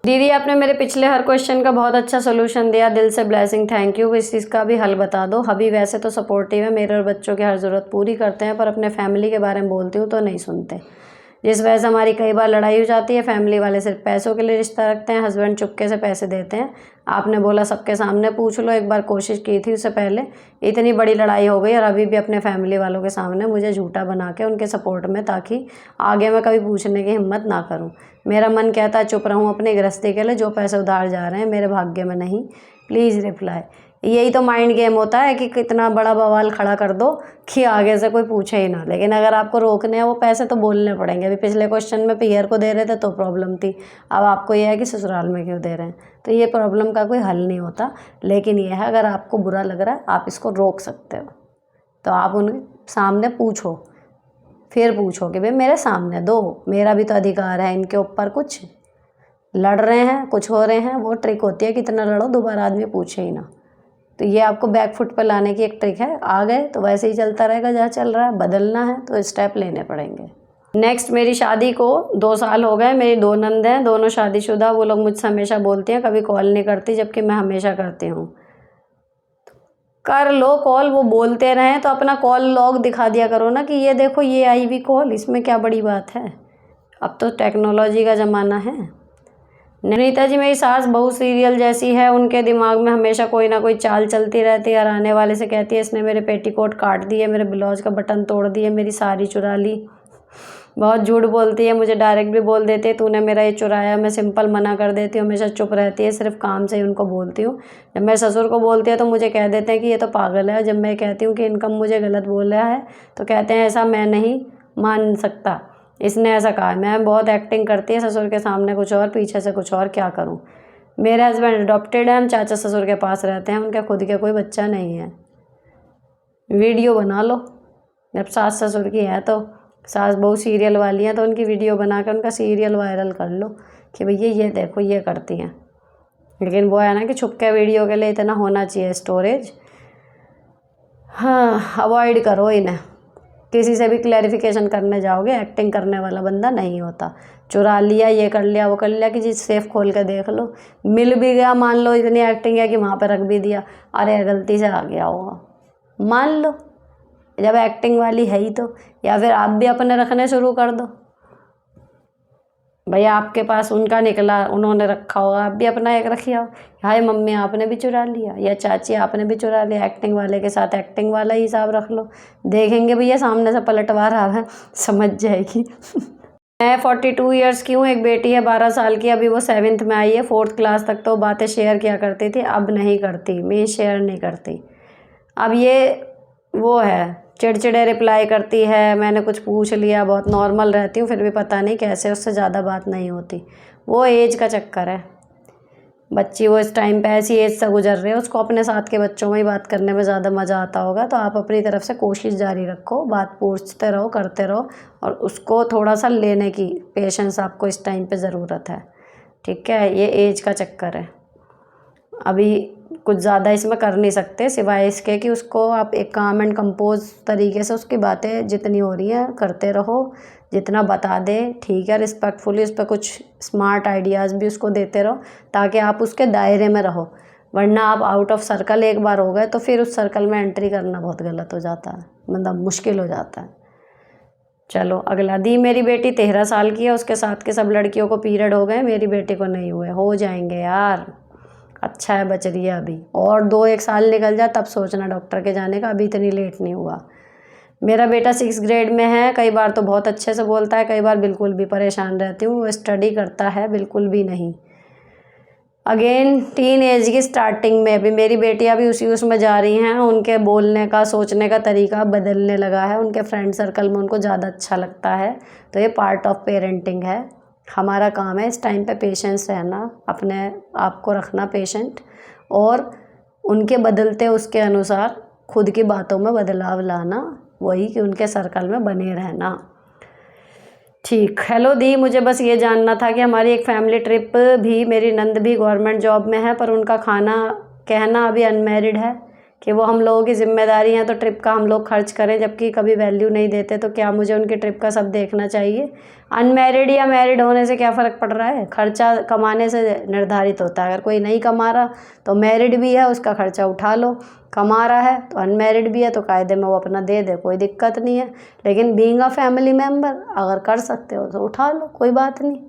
S1: दीदी आपने मेरे पिछले हर क्वेश्चन का बहुत अच्छा सोल्यूशन दिया, दिल से ब्लेसिंग, थैंक यू। इस चीज़ का भी हल बता दो। हबी वैसे तो सपोर्टिव है, मेरे और बच्चों की हर ज़रूरत पूरी करते हैं, पर अपने फैमिली के बारे में बोलती हूँ तो नहीं सुनते, जिस वजह से हमारी कई बार लड़ाई हो जाती है। फैमिली वाले सिर्फ पैसों के लिए रिश्ता रखते हैं, हस्बैंड चुपके से पैसे देते हैं। आपने बोला सबके सामने पूछ लो, एक बार कोशिश की थी उससे पहले, इतनी बड़ी लड़ाई हो गई और अभी भी अपने फैमिली वालों के सामने मुझे झूठा बना के उनके सपोर्ट में, ताकि आगे मैं कभी पूछने की हिम्मत ना करूं। मेरा मन कहता है चुप रहूं अपनी गृहस्थी के लिए, जो पैसे उधार जा रहे हैं मेरे भाग्य में नहीं। Please reply. यही तो माइंड गेम होता है कि कितना बड़ा बवाल खड़ा कर दो कि आगे से कोई पूछे ही ना। लेकिन अगर आपको रोकने हैं वो पैसे तो बोलने पड़ेंगे। अभी पिछले क्वेश्चन में पीयर को दे रहे थे तो प्रॉब्लम थी, अब आपको यह है कि ससुराल में क्यों दे रहे हैं। तो ये प्रॉब्लम का कोई हल नहीं होता। लेकिन यह है अगर आपको बुरा लग रहा है आप इसको रोक सकते हो, तो आप उनके सामने पूछो, फिर पूछो कि भाई मेरे सामने दो, मेरा भी तो अधिकार है इनके ऊपर। कुछ लड़ रहे हैं, कुछ हो रहे हैं, वो ट्रिक होती है कितना लड़ो दोबारा आदमी पूछे ही ना। तो ये आपको बैक फुट पर लाने की एक ट्रिक है। आ गए तो वैसे ही चलता रहेगा जहाँ चल रहा है, बदलना है तो स्टेप लेने पड़ेंगे। नेक्स्ट, मेरी शादी को 2 साल हो गए। मेरी 2 नंद हैं, दोनों शादीशुदा। वो लोग मुझसे हमेशा बोलती हैं कभी कॉल नहीं करती, जबकि मैं हमेशा करती हूँ। कर लो कॉल, वो बोलते रहें तो अपना कॉल लॉग दिखा दिया करो ना कि ये देखो ये आई भी कॉल, इसमें क्या बड़ी बात है। अब तो टेक्नोलॉजी का ज़माना है। नीता जी, मेरी सास बहुत सीरियल जैसी है, उनके दिमाग में हमेशा कोई ना कोई चाल चलती रहती है और आने वाले से कहती है इसने मेरे पेटीकोट काट दिए, मेरे ब्लाउज का बटन तोड़ दिए, मेरी साड़ी चुरा ली। बहुत झूठ बोलती है, मुझे डायरेक्ट भी बोल देती है तूने मेरा ये चुराया। मैं सिंपल मना कर देती हूँ, हमेशा चुप रहती है, सिर्फ काम से ही उनको बोलती हूँ। जब मेरे ससुर को बोलती है तो मुझे कह देते हैं कि ये तो पागल है। जब मैं कहती हूँ कि इनकम मुझे गलत बोल रहा है तो कहते हैं ऐसा मैं नहीं मान सकता, इसने ऐसा कहा। मैं बहुत एक्टिंग करती है, ससुर के सामने कुछ और पीछे से कुछ और, क्या करूँ। मेरे हस्बैंड अडॉप्टेड है, हम चाचा ससुर के पास रहते हैं, उनका खुद के कोई बच्चा नहीं है। वीडियो बना लो, जब सास ससुर की है तो सास बहू सीरियल वाली हैं तो उनकी वीडियो बना कर उनका सीरियल वायरल कर लो कि भैया ये देखो ये करती हैं। लेकिन वो है ना कि छुप के वीडियो के लिए इतना होना चाहिए स्टोरेज। हाँ, अवॉइड करो इन्हें। किसी से भी क्लैरिफिकेशन करने जाओगे, एक्टिंग करने वाला बंदा नहीं होता। चुरा लिया, ये कर लिया, वो कर लिया, कि जी सेफ खोल के देख लो, मिल भी गया, मान लो इतनी एक्टिंग है कि वहाँ पर रख भी दिया, अरे गलती से आ गया होगा, मान लो जब एक्टिंग वाली है ही तो। या फिर आप भी अपने रखने शुरू कर दो, भैया आपके पास उनका निकला, उन्होंने रखा होगा, आप भी अपना एक रखिए। हाय मम्मी आपने भी चुरा लिया, या चाची आपने भी चुरा लिया, एक्टिंग वाले के साथ एक्टिंग वाला ही हिसाब रख लो। देखेंगे भैया सामने से पलटवार आ रहा है, समझ जाएगी। मैं 42 ईयर्स की हूँ, एक बेटी है 12 साल की, अभी वो 7th में आई है। 4th क्लास तक तो बातें शेयर किया करती थी, अब नहीं करती, मैं शेयर नहीं करती। अब ये वो है, चिड़चिड़े रिप्लाई करती है, मैंने कुछ पूछ लिया, बहुत नॉर्मल रहती हूँ फिर भी पता नहीं कैसे उससे ज़्यादा बात नहीं होती। वो एज का चक्कर है, बच्ची वो इस टाइम पे ऐसी एज से गुजर रही है, उसको अपने साथ के बच्चों में ही बात करने में ज़्यादा मज़ा आता होगा। तो आप अपनी तरफ से कोशिश जारी रखो, बात पूछते रहो, करते रहो, और उसको थोड़ा सा लेने की पेशेंस आपको इस टाइम पे ज़रूरत है, ठीक है। ये एज का चक्कर है, अभी कुछ ज़्यादा इसमें कर नहीं सकते सिवाय इसके कि उसको आप एक काम एंड कंपोज तरीके से उसकी बातें जितनी हो रही हैं करते रहो, जितना बता दे ठीक है, रिस्पेक्टफुली उस पर कुछ स्मार्ट आइडियाज़ भी उसको देते रहो ताकि आप उसके दायरे में रहो। वरना आप आउट ऑफ सर्कल एक बार हो गए तो फिर उस सर्कल में एंट्री करना बहुत गलत हो जाता है, मतलब मुश्किल हो जाता है। चलो अगला, दी मेरी बेटी 13 साल की है, उसके साथ के सब लड़कियों को पीरियड हो गए, मेरी बेटी को नहीं हुए। हो जाएंगे यार, अच्छा है बच रही है अभी, और 2-1 साल निकल जाए तब सोचना डॉक्टर के जाने का, अभी इतनी लेट नहीं हुआ। मेरा बेटा 6th ग्रेड में है, कई बार तो बहुत अच्छे से बोलता है, कई बार बिल्कुल भी परेशान रहती हूँ। वो स्टडी करता है बिल्कुल भी नहीं। अगेन टीन एज की स्टार्टिंग में अभी मेरी बेटियाँ भी उसी उसमें जा रही हैं, उनके बोलने का सोचने का तरीका बदलने लगा है, उनके फ्रेंड सर्कल में उनको ज़्यादा अच्छा लगता है। तो ये पार्ट ऑफ पेरेंटिंग है, हमारा काम है इस टाइम पे पेशेंस रहना, अपने आप को रखना पेशेंट, और उनके बदलते उसके अनुसार खुद की बातों में बदलाव लाना, वही कि उनके सर्कल में बने रहना। ठीक, हेलो दी, मुझे बस ये जानना था कि हमारी एक फैमिली ट्रिप भी, मेरी नंद भी गवर्नमेंट जॉब में है पर उनका खाना कहना अभी अनमैरिड है कि वो हम लोगों की जिम्मेदारी है तो ट्रिप का हम लोग खर्च करें, जबकि कभी वैल्यू नहीं देते। तो क्या मुझे उनकी ट्रिप का सब देखना चाहिए? अनमैरिड या मैरिड होने से क्या फ़र्क पड़ रहा है? खर्चा कमाने से निर्धारित होता है। अगर कोई नहीं कमा रहा तो मैरिड भी है, उसका खर्चा उठा लो, कमा रहा है तो अनमैरिड भी है तो कायदे में वो अपना दे दे, कोई दिक्कत नहीं है। लेकिन बीइंग अ फैमिली मेम्बर अगर कर सकते हो तो उठा लो, कोई बात नहीं।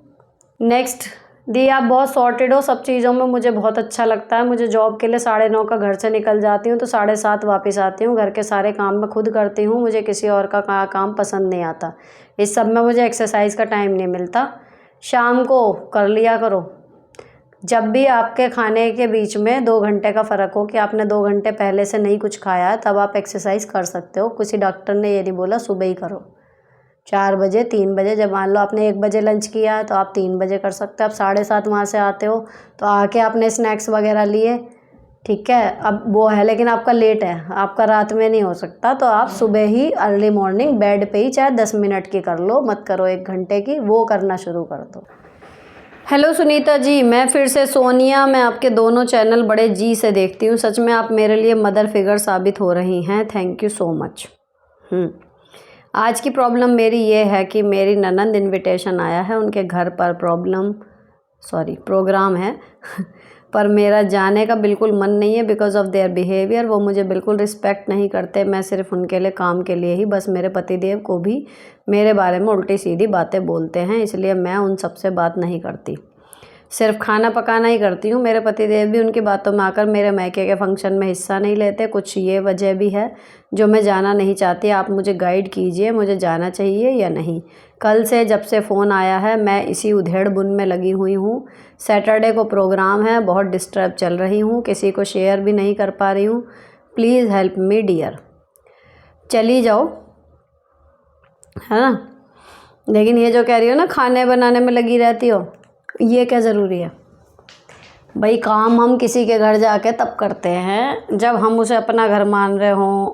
S1: नेक्स्ट, दी आप बहुत सॉर्टेड हो सब चीज़ों में, मुझे बहुत अच्छा लगता है। मुझे जॉब के लिए 9:30 का घर से निकल जाती हूँ तो 7:30 वापस आती हूँ। घर के सारे काम मैं खुद करती हूँ, मुझे किसी और का काम पसंद नहीं आता। इस सब में मुझे एक्सरसाइज का टाइम नहीं मिलता। शाम को कर लिया करो, जब भी आपके खाने के बीच में 2 घंटे का फ़र्क हो कि आपने 2 घंटे पहले से नहीं कुछ खाया है, तब आप एक्सरसाइज कर सकते हो। किसी डॉक्टर ने ये नहीं बोला सुबह ही करो, 4 बजे 3 बजे, जब मान लो आपने 1 बजे लंच किया है तो आप 3 बजे कर सकते हो। आप 7:30 वहाँ से आते हो तो आके आपने स्नैक्स वगैरह लिए, ठीक है, अब वो है, लेकिन आपका लेट है, आपका रात में नहीं हो सकता, तो आप सुबह ही अर्ली मॉर्निंग बेड पे ही चाहे 10 मिनट की कर लो, मत करो 1 घंटे की, वो करना शुरू कर दो। हेलो सुनीता जी, मैं फिर से सोनिया, मैं आपके दोनों चैनल बड़े जी से देखती हूँ, सच में आप मेरे लिए मदर फिगर साबित हो रही हैं, थैंक यू सो मच। आज की प्रॉब्लम मेरी ये है कि मेरी ननंद इनविटेशन आया है, उनके घर पर प्रोग्राम है पर मेरा जाने का बिल्कुल मन नहीं है बिकॉज़ ऑफ़ देयर बिहेवियर। वो मुझे बिल्कुल रिस्पेक्ट नहीं करते, मैं सिर्फ उनके लिए काम के लिए ही, बस मेरे पतिदेव को भी मेरे बारे में उल्टी सीधी बातें बोलते हैं, इसलिए मैं उन सब से बात नहीं करती। सिर्फ खाना पकाना ही करती हूँ। मेरे पतिदेव भी उनकी बातों में आकर मेरे मायके के फंक्शन में हिस्सा नहीं लेते। कुछ ये वजह भी है जो मैं जाना नहीं चाहती। आप मुझे गाइड कीजिए, मुझे जाना चाहिए या नहीं। कल से जब से फ़ोन आया है मैं इसी उधेड़-बुन में लगी हुई हूँ। सैटरडे को प्रोग्राम है, बहुत डिस्टर्ब चल रही हूँ, किसी को शेयर भी नहीं कर पा रही हूँ। Please help me dear. चली जाओ, है ना। लेकिन ये जो कह रही हो ना खाने बनाने में लगी रहती हो, ये क्या ज़रूरी है भाई। काम हम किसी के घर जाके तब करते हैं जब हम उसे अपना घर मान रहे हों,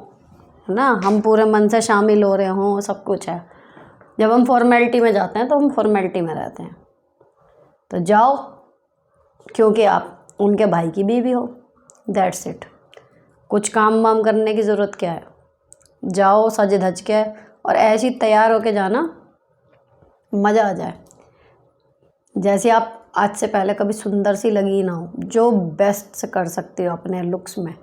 S1: है ना, हम पूरे मन से शामिल हो रहे हों, सब कुछ है। जब हम फॉर्मेलिटी में जाते हैं तो हम फॉर्मेलिटी में रहते हैं। तो जाओ, क्योंकि आप उनके भाई की बीवी हो, दैट्स इट। कुछ काम वाम करने की ज़रूरत क्या है। जाओ सज धज के और ऐसी तैयार होके जाना, मज़ा आ जाए। जैसे आप आज से पहले कभी सुंदर सी लगी ना हो, जो बेस्ट से कर सकते हो अपने लुक्स में,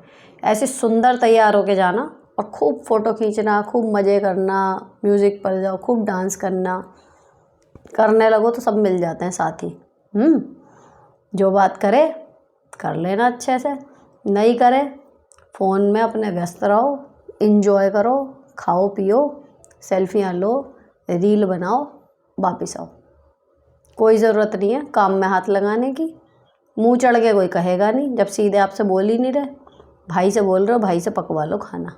S1: ऐसे सुंदर तैयार होके जाना और खूब फ़ोटो खींचना, खूब मज़े करना, म्यूज़िक पर जाओ, खूब डांस करना। करने लगो तो सब मिल जाते हैं साथी। जो बात करे कर लेना अच्छे से, नहीं करे फ़ोन में अपने व्यस्त रहो, इंजॉय करो, खाओ पियो, सेल्फियाँ लो, रील बनाओ, वापिस आओ। कोई ज़रूरत नहीं है काम में हाथ लगाने की। मुंह चढ़ के कोई कहेगा नहीं जब सीधे आपसे बोल ही नहीं रहे। भाई से बोल रहे हो, भाई से पकवा लो खाना,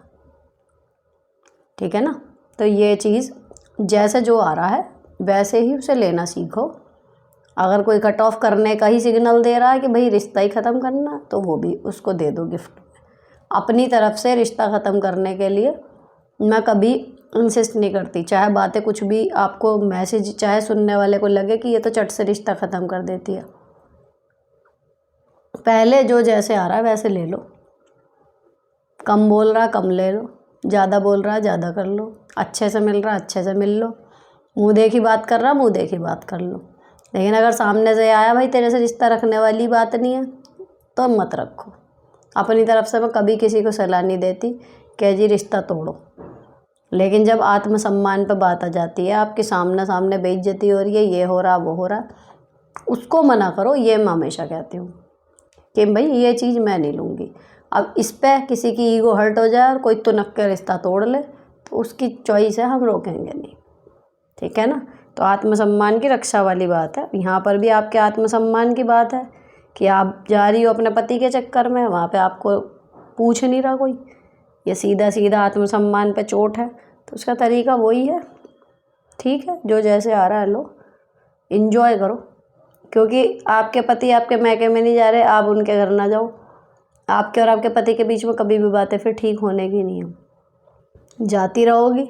S1: ठीक है ना। तो ये चीज़ जैसे जो आ रहा है वैसे ही उसे लेना सीखो। अगर कोई कट ऑफ करने का ही सिग्नल दे रहा है कि भाई रिश्ता ही ख़त्म करना, तो वो भी उसको दे दो गिफ्ट। अपनी तरफ से रिश्ता ख़त्म करने के लिए मैं कभी इंसिस्ट नहीं करती, चाहे बातें कुछ भी आपको मैसेज, चाहे सुनने वाले को लगे कि ये तो चट से रिश्ता ख़त्म कर देती है। पहले जो जैसे आ रहा है वैसे ले लो। कम बोल रहा कम ले लो, ज़्यादा बोल रहा ज़्यादा कर लो, अच्छे से मिल रहा अच्छे से मिल लो, मुँह देखी बात कर रहा मुँह देखी बात कर लो। लेकिन अगर सामने से आया भाई तेरे से रिश्ता रखने वाली बात नहीं है तो मत रखो। अपनी तरफ से मैं कभी किसी को सलाह नहीं देती कि जी रिश्ता तोड़ो। लेकिन जब आत्मसम्मान पे बात आ जाती है, आपके सामने बेइज्जती हो रही है, ये हो रहा वो हो रहा, उसको मना करो। ये मैं हमेशा कहती हूँ कि भाई ये चीज़ मैं नहीं लूँगी। अब इस पे किसी की ईगो हर्ट हो जाए और कोई तुनक के रिश्ता तोड़ ले तो उसकी चॉइस है, हम रोकेंगे नहीं, ठीक है ना। तो आत्मसम्मान की रक्षा वाली बात है। यहाँ पर भी आपके आत्मसम्मान की बात है कि आप जा रही हो अपने पति के चक्कर में, वहाँ पे आपको पूछ नहीं रहा कोई। ये सीधा सीधा आत्मसम्मान पे चोट है, तो उसका तरीका वही है, ठीक है। जो जैसे आ रहा है लो, इन्जॉय करो। क्योंकि आपके पति आपके मायके में नहीं जा रहे, आप उनके घर ना जाओ। आपके और आपके पति के बीच में कभी भी बातें फिर ठीक होने की नहीं है। जाती रहोगी,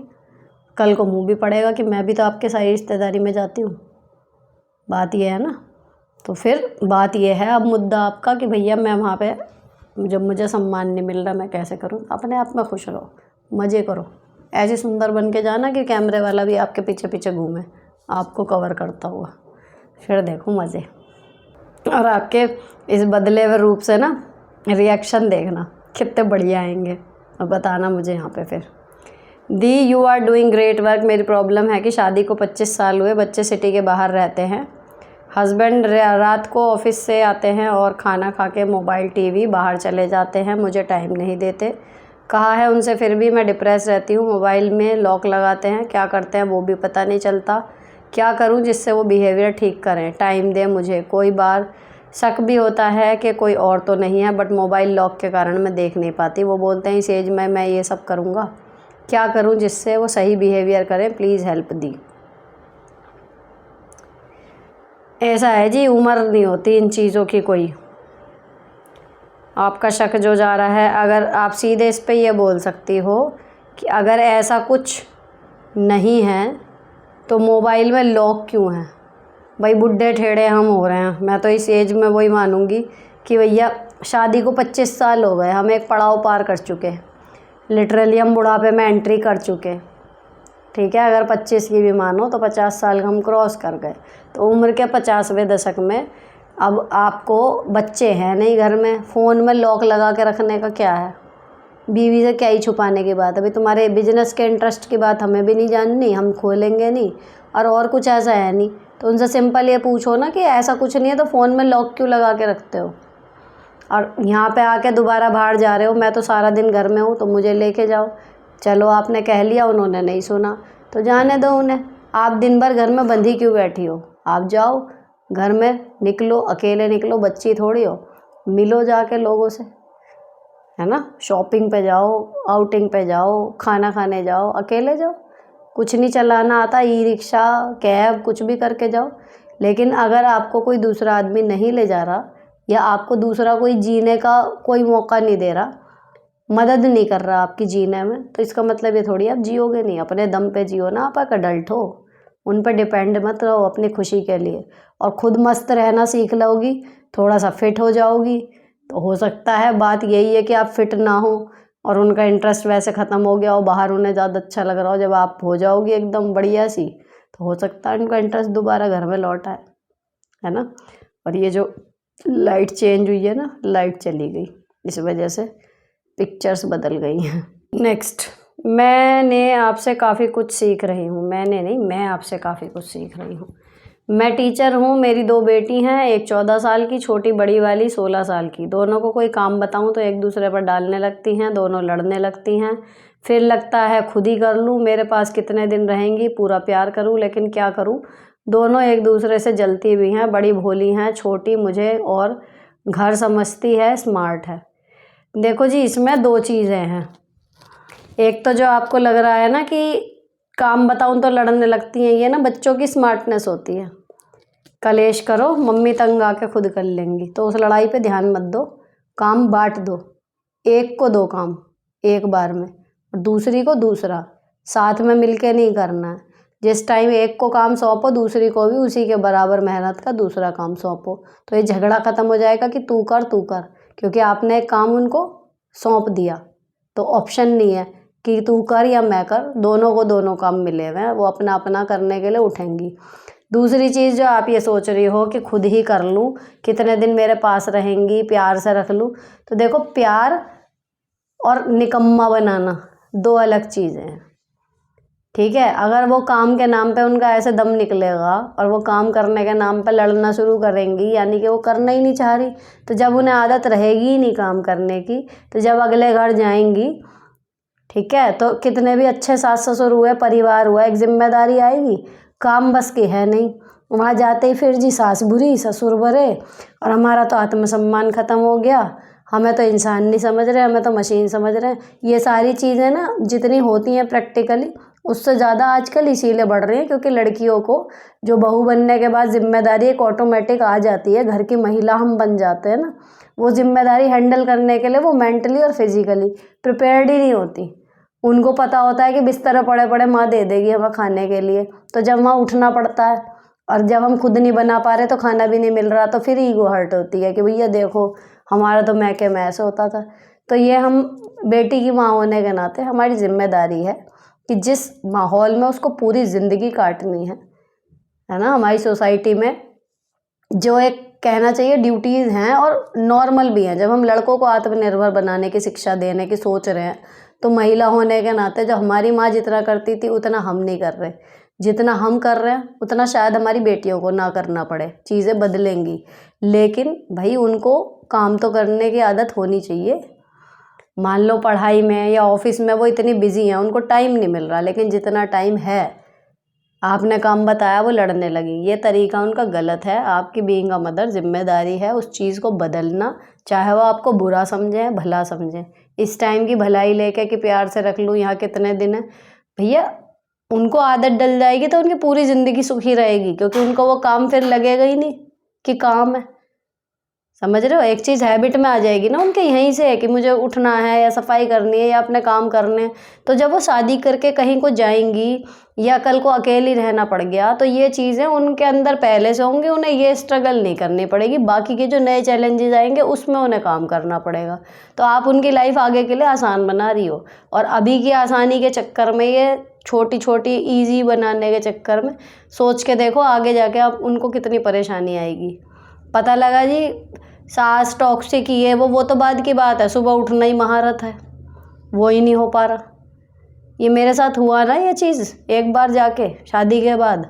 S1: कल को मुँह भी पड़ेगा कि मैं भी तो आपके सारी रिश्तेदारी में जाती हूँ। बात ये है ना। तो फिर बात ये है अब मुद्दा आपका कि भैया मैं वहाँ पे जब मुझे सम्मान नहीं मिल रहा मैं कैसे करूँ। अपने आप में खुश रहो, मज़े करो, ऐसे सुंदर बन के जाना कि कैमरे वाला भी आपके पीछे पीछे घूमे आपको कवर करता हुआ, फिर देखो मज़े। और आपके इस बदले हुए रूप से ना रिएक्शन देखना कितने बढ़िया आएंगे, और बताना मुझे यहाँ पे फिर। दी you are doing great work. मेरी प्रॉब्लम है कि शादी को 25 साल हुए, बच्चे सिटी के बाहर रहते हैं, हस्बैंड रात को ऑफिस से आते हैं और खाना खा के मोबाइल टीवी बाहर चले जाते हैं, मुझे टाइम नहीं देते। कहा है उनसे फिर भी मैं डिप्रेस रहती हूँ। मोबाइल में लॉक लगाते हैं, क्या करते हैं वो भी पता नहीं चलता। क्या करूँ जिससे वो बिहेवियर ठीक करें, टाइम दें मुझे। कोई बार शक भी होता है कि कोई और तो नहीं है, बट मोबाइल लॉक के कारण मैं देख नहीं पाती। वो बोलते हैं इस एज में मैं ये सब करूँगा। क्या करूँ जिससे वो सही बिहेवियर करें, प्लीज़ हेल्प दी। ऐसा है जी, उम्र नहीं होती इन चीज़ों की कोई। आपका शक जो जा रहा है, अगर आप सीधे इस पे ये बोल सकती हो कि अगर ऐसा कुछ नहीं है तो मोबाइल में लॉक क्यों है। भाई बुढ़े ठेड़े हम हो रहे हैं, मैं तो इस एज में वही मानूंगी कि भैया शादी को 25 साल हो गए, हम एक पड़ाव पार कर चुके हैं। लिटरली हम बुढ़ापे में एंट्री कर चुके हैं, ठीक है। अगर 25 की भी मानो तो 50 साल हम क्रॉस कर गए। तो उम्र के 50वें दशक में अब आपको बच्चे हैं नहीं घर में, फ़ोन में लॉक लगा के रखने का क्या है। बीवी से क्या ही छुपाने की बात है। अभी तुम्हारे बिजनेस के इंटरेस्ट की बात हमें भी नहीं जाननी, हम खोलेंगे नहीं। और कुछ ऐसा है नहीं तो उनसे सिंपल ये पूछो ना कि ऐसा कुछ नहीं है तो फ़ोन में लॉक क्यों लगा के रखते हो, और यहाँ पे आके दोबारा बाहर जा रहे हो, मैं तो सारा दिन घर में हूँ तो मुझे लेके जाओ। चलो आपने कह लिया, उन्होंने नहीं सुना तो जाने दो उन्हें। आप दिन भर घर में बंधी क्यों बैठी हो, आप जाओ घर में, निकलो, अकेले निकलो, बच्ची थोड़ी हो, मिलो जाके लोगों से, है ना। शॉपिंग पे जाओ, आउटिंग पे जाओ, खाना खाने जाओ, अकेले जाओ। कुछ नहीं चलाना आता, ई रिक्शा, कैब, कुछ भी करके जाओ। लेकिन अगर आपको कोई दूसरा आदमी नहीं ले जा रहा, या आपको दूसरा कोई जीने का कोई मौका नहीं दे रहा, मदद नहीं कर रहा आपकी जीने में, तो इसका मतलब ये थोड़ी आप जियोगे नहीं। अपने दम पे जियो ना, आप एक अडल्ट हो, उन पर डिपेंड मत रहो अपनी खुशी के लिए। और ख़ुद मस्त रहना सीख लोगी, थोड़ा सा फिट हो जाओगी, तो हो सकता है बात यही है कि आप फिट ना हो और उनका इंटरेस्ट वैसे ख़त्म हो गया हो, बाहर उन्हें ज़्यादा अच्छा लग रहा हो, जब आप हो जाओगी एकदम बढ़िया सी, तो हो सकता है उनका इंटरेस्ट दोबारा घर में लौट आए, है ना। और ये जो लाइट चेंज हुई है ना, लाइट चली गई, इस वजह से पिक्चर्स बदल गई हैं। नेक्स्ट, मैंने आपसे काफ़ी कुछ सीख रही हूँ। मैंने नहीं, मैं आपसे काफ़ी कुछ सीख रही हूँ। मैं टीचर हूँ, मेरी 2 बेटी हैं, एक 14 साल की, छोटी बड़ी वाली 16 साल की। दोनों को कोई काम बताऊँ तो एक दूसरे पर डालने लगती हैं, दोनों लड़ने लगती हैं। फिर लगता है खुद ही कर लूँ, मेरे पास कितने दिन रहेंगी, पूरा प्यार करूँ, लेकिन क्या करूँ, दोनों एक दूसरे से जलती भी हैं। बड़ी भोली हैं, छोटी मुझे और घर समझती है, स्मार्ट है। देखो जी, इसमें 2 चीज़ें हैं। एक तो जो आपको लग रहा है ना कि काम बताऊं तो लड़ने लगती हैं, ये ना बच्चों की स्मार्टनेस होती है। कलेश करो, मम्मी तंग आके खुद कर लेंगी, तो उस लड़ाई पे ध्यान मत दो, काम बांट दो। एक को 2 काम एक बार में, और दूसरी को दूसरा, साथ में मिलके नहीं करना है। जिस टाइम एक को काम सौंपो, दूसरी को भी उसी के बराबर मेहनत का दूसरा काम सौंपो, तो ये झगड़ा ख़त्म हो जाएगा कि तू कर, क्योंकि आपने एक काम उनको सौंप दिया, तो ऑप्शन नहीं है कि तू कर या मैं कर, दोनों को दोनों काम मिले हुए हैं, वो अपना अपना करने के लिए उठेंगी। दूसरी चीज़ जो आप ये सोच रही हो कि खुद ही कर लूँ, कितने दिन मेरे पास रहेंगी, प्यार से रख लूँ, तो देखो प्यार और निकम्मा बनाना 2 अलग चीज़ें हैं, ठीक है। अगर वो काम के नाम पे उनका ऐसे दम निकलेगा और वो काम करने के नाम पे लड़ना शुरू करेंगी, यानी कि वो करना ही नहीं चाह रही, तो जब उन्हें आदत रहेगी ही नहीं काम करने की, तो जब अगले घर जाएंगी, ठीक है, तो कितने भी अच्छे सास ससुर हुए, परिवार हुआ, एक जिम्मेदारी आएगी, काम बस की है नहीं। वहाँ जाते ही फिर जी सास बुरी, ससुर बुरे, और हमारा तो आत्मसम्मान ख़त्म हो गया, हमें तो इंसान नहीं समझ रहे, हमें तो मशीन समझ रहे हैं। ये सारी चीज़ें ना जितनी होती हैं प्रैक्टिकली, उससे ज़्यादा आजकल इसीलिए बढ़ रही है क्योंकि लड़कियों को जो बहू बनने के बाद जिम्मेदारी एक ऑटोमेटिक आ जाती है, घर की महिला हम बन जाते हैं ना, वो जिम्मेदारी हैंडल करने के लिए वो मेंटली और फिजिकली प्रिपेयर्ड ही नहीं होती। उनको पता होता है कि बिस्तर पड़े पड़े माँ दे देगी हमें खाने के लिए, तो जब वहाँ उठना पड़ता है और जब हम खुद नहीं बना पा रहे तो खाना भी नहीं मिल रहा, तो फिर ईगो हर्ट होती है कि भैया देखो हमारा तो मैं के मैं ऐसे होता था। तो ये हम बेटी की माँ होने के नाते हमारी जिम्मेदारी है कि जिस माहौल में उसको पूरी ज़िंदगी काटनी है ना, हमारी सोसाइटी में जो एक कहना चाहिए ड्यूटीज़ हैं और नॉर्मल भी हैं। जब हम लड़कों को आत्मनिर्भर बनाने की शिक्षा देने की सोच रहे हैं, तो महिला होने के नाते जो हमारी माँ जितना करती थी उतना हम नहीं कर रहे, जितना हम कर रहे हैं उतना शायद हमारी बेटियों को ना करना पड़े। चीज़ें बदलेंगी, लेकिन भाई उनको काम तो करने की आदत होनी चाहिए। मान लो पढ़ाई में या ऑफिस में वो इतनी बिजी हैं, उनको टाइम नहीं मिल रहा, लेकिन जितना टाइम है आपने काम बताया वो लड़ने लगी, ये तरीका उनका गलत है। आपकी बीइंग अ मदर जिम्मेदारी है उस चीज़ को बदलना, चाहे वो आपको बुरा समझें भला समझें। इस टाइम की भलाई लेके कि प्यार से रख लूँ, यहाँ कितने दिन है, भैया उनको आदत डल जाएगी तो उनकी पूरी ज़िंदगी सुखी रहेगी, क्योंकि उनको वो काम फिर लगेगा ही नहीं कि काम है। समझ रहे हो, एक चीज़ हैबिट में आ जाएगी ना उनके, यहीं से है कि मुझे उठना है या सफाई करनी है या अपने काम करने हैं। तो जब वो शादी करके कहीं को जाएंगी या कल को अकेली रहना पड़ गया, तो ये चीज़ें उनके अंदर पहले से होंगी, उन्हें ये स्ट्रगल नहीं करनी पड़ेगी। बाकी के जो नए चैलेंजेस आएंगे उसमें उन्हें काम करना पड़ेगा। तो आप उनकी लाइफ आगे के लिए आसान बना रही हो, और अभी की आसानी के चक्कर में, ये छोटी छोटी ईजी बनाने के चक्कर में सोच के देखो आगे जाके आप उनको कितनी परेशानी आएगी। पता लगा जी सास टॉक्सिक ही है वो तो बाद की बात है, सुबह उठना ही महारत है, वो ही नहीं हो पा रहा। ये मेरे साथ हुआ ना ये चीज़ एक बार जाके शादी के बाद,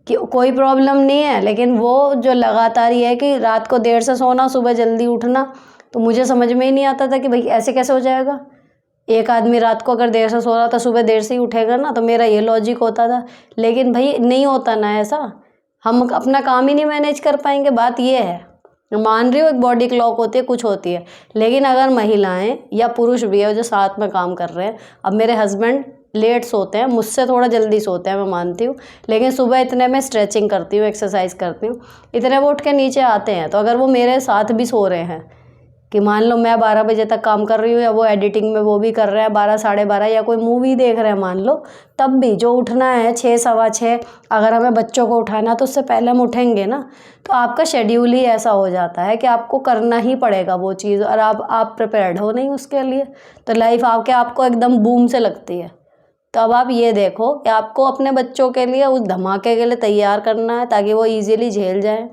S1: कि कोई प्रॉब्लम नहीं है, लेकिन वो जो लगातार ये है कि रात को देर से सोना, सुबह जल्दी उठना, तो मुझे समझ में ही नहीं आता था कि भाई ऐसे कैसे हो जाएगा। एक आदमी रात को अगर देर से सो रहा था, सुबह देर से ही उठेगा ना, तो मेरा ये लॉजिक होता था। लेकिन भाई नहीं होता ना ऐसा, हम अपना काम ही नहीं मैनेज कर पाएंगे। बात ये है, मान रही हो एक बॉडी क्लॉक होती है, कुछ होती है, लेकिन अगर महिलाएं या पुरुष भी है जो साथ में काम कर रहे हैं, अब मेरे हस्बैंड लेट सोते हैं, मुझसे थोड़ा जल्दी सोते हैं, मैं मानती हूँ, लेकिन सुबह इतने में स्ट्रेचिंग करती हूँ, एक्सरसाइज करती हूँ, इतने वो उठ के नीचे आते हैं। तो अगर वो मेरे साथ भी सो रहे हैं, कि मान लो मैं 12 बजे तक काम कर रही हूँ, या वो एडिटिंग में वो भी कर रहे हैं 12 साढ़े 12, या कोई मूवी देख रहे हैं मान लो, तब भी जो उठना है 6 सवा 6, अगर हमें बच्चों को उठाना तो उससे पहले हम उठेंगे ना। तो आपका शेड्यूल ही ऐसा हो जाता है कि आपको करना ही पड़ेगा वो चीज़, और आप प्रिपेयर्ड हो नहीं उसके लिए, तो लाइफ आपको एकदम बूम से लगती है। तो अब आप ये देखो कि आपको अपने बच्चों के लिए उस धमाके के लिए तैयार करना है ताकि वो ईजिली झेल जाएँ,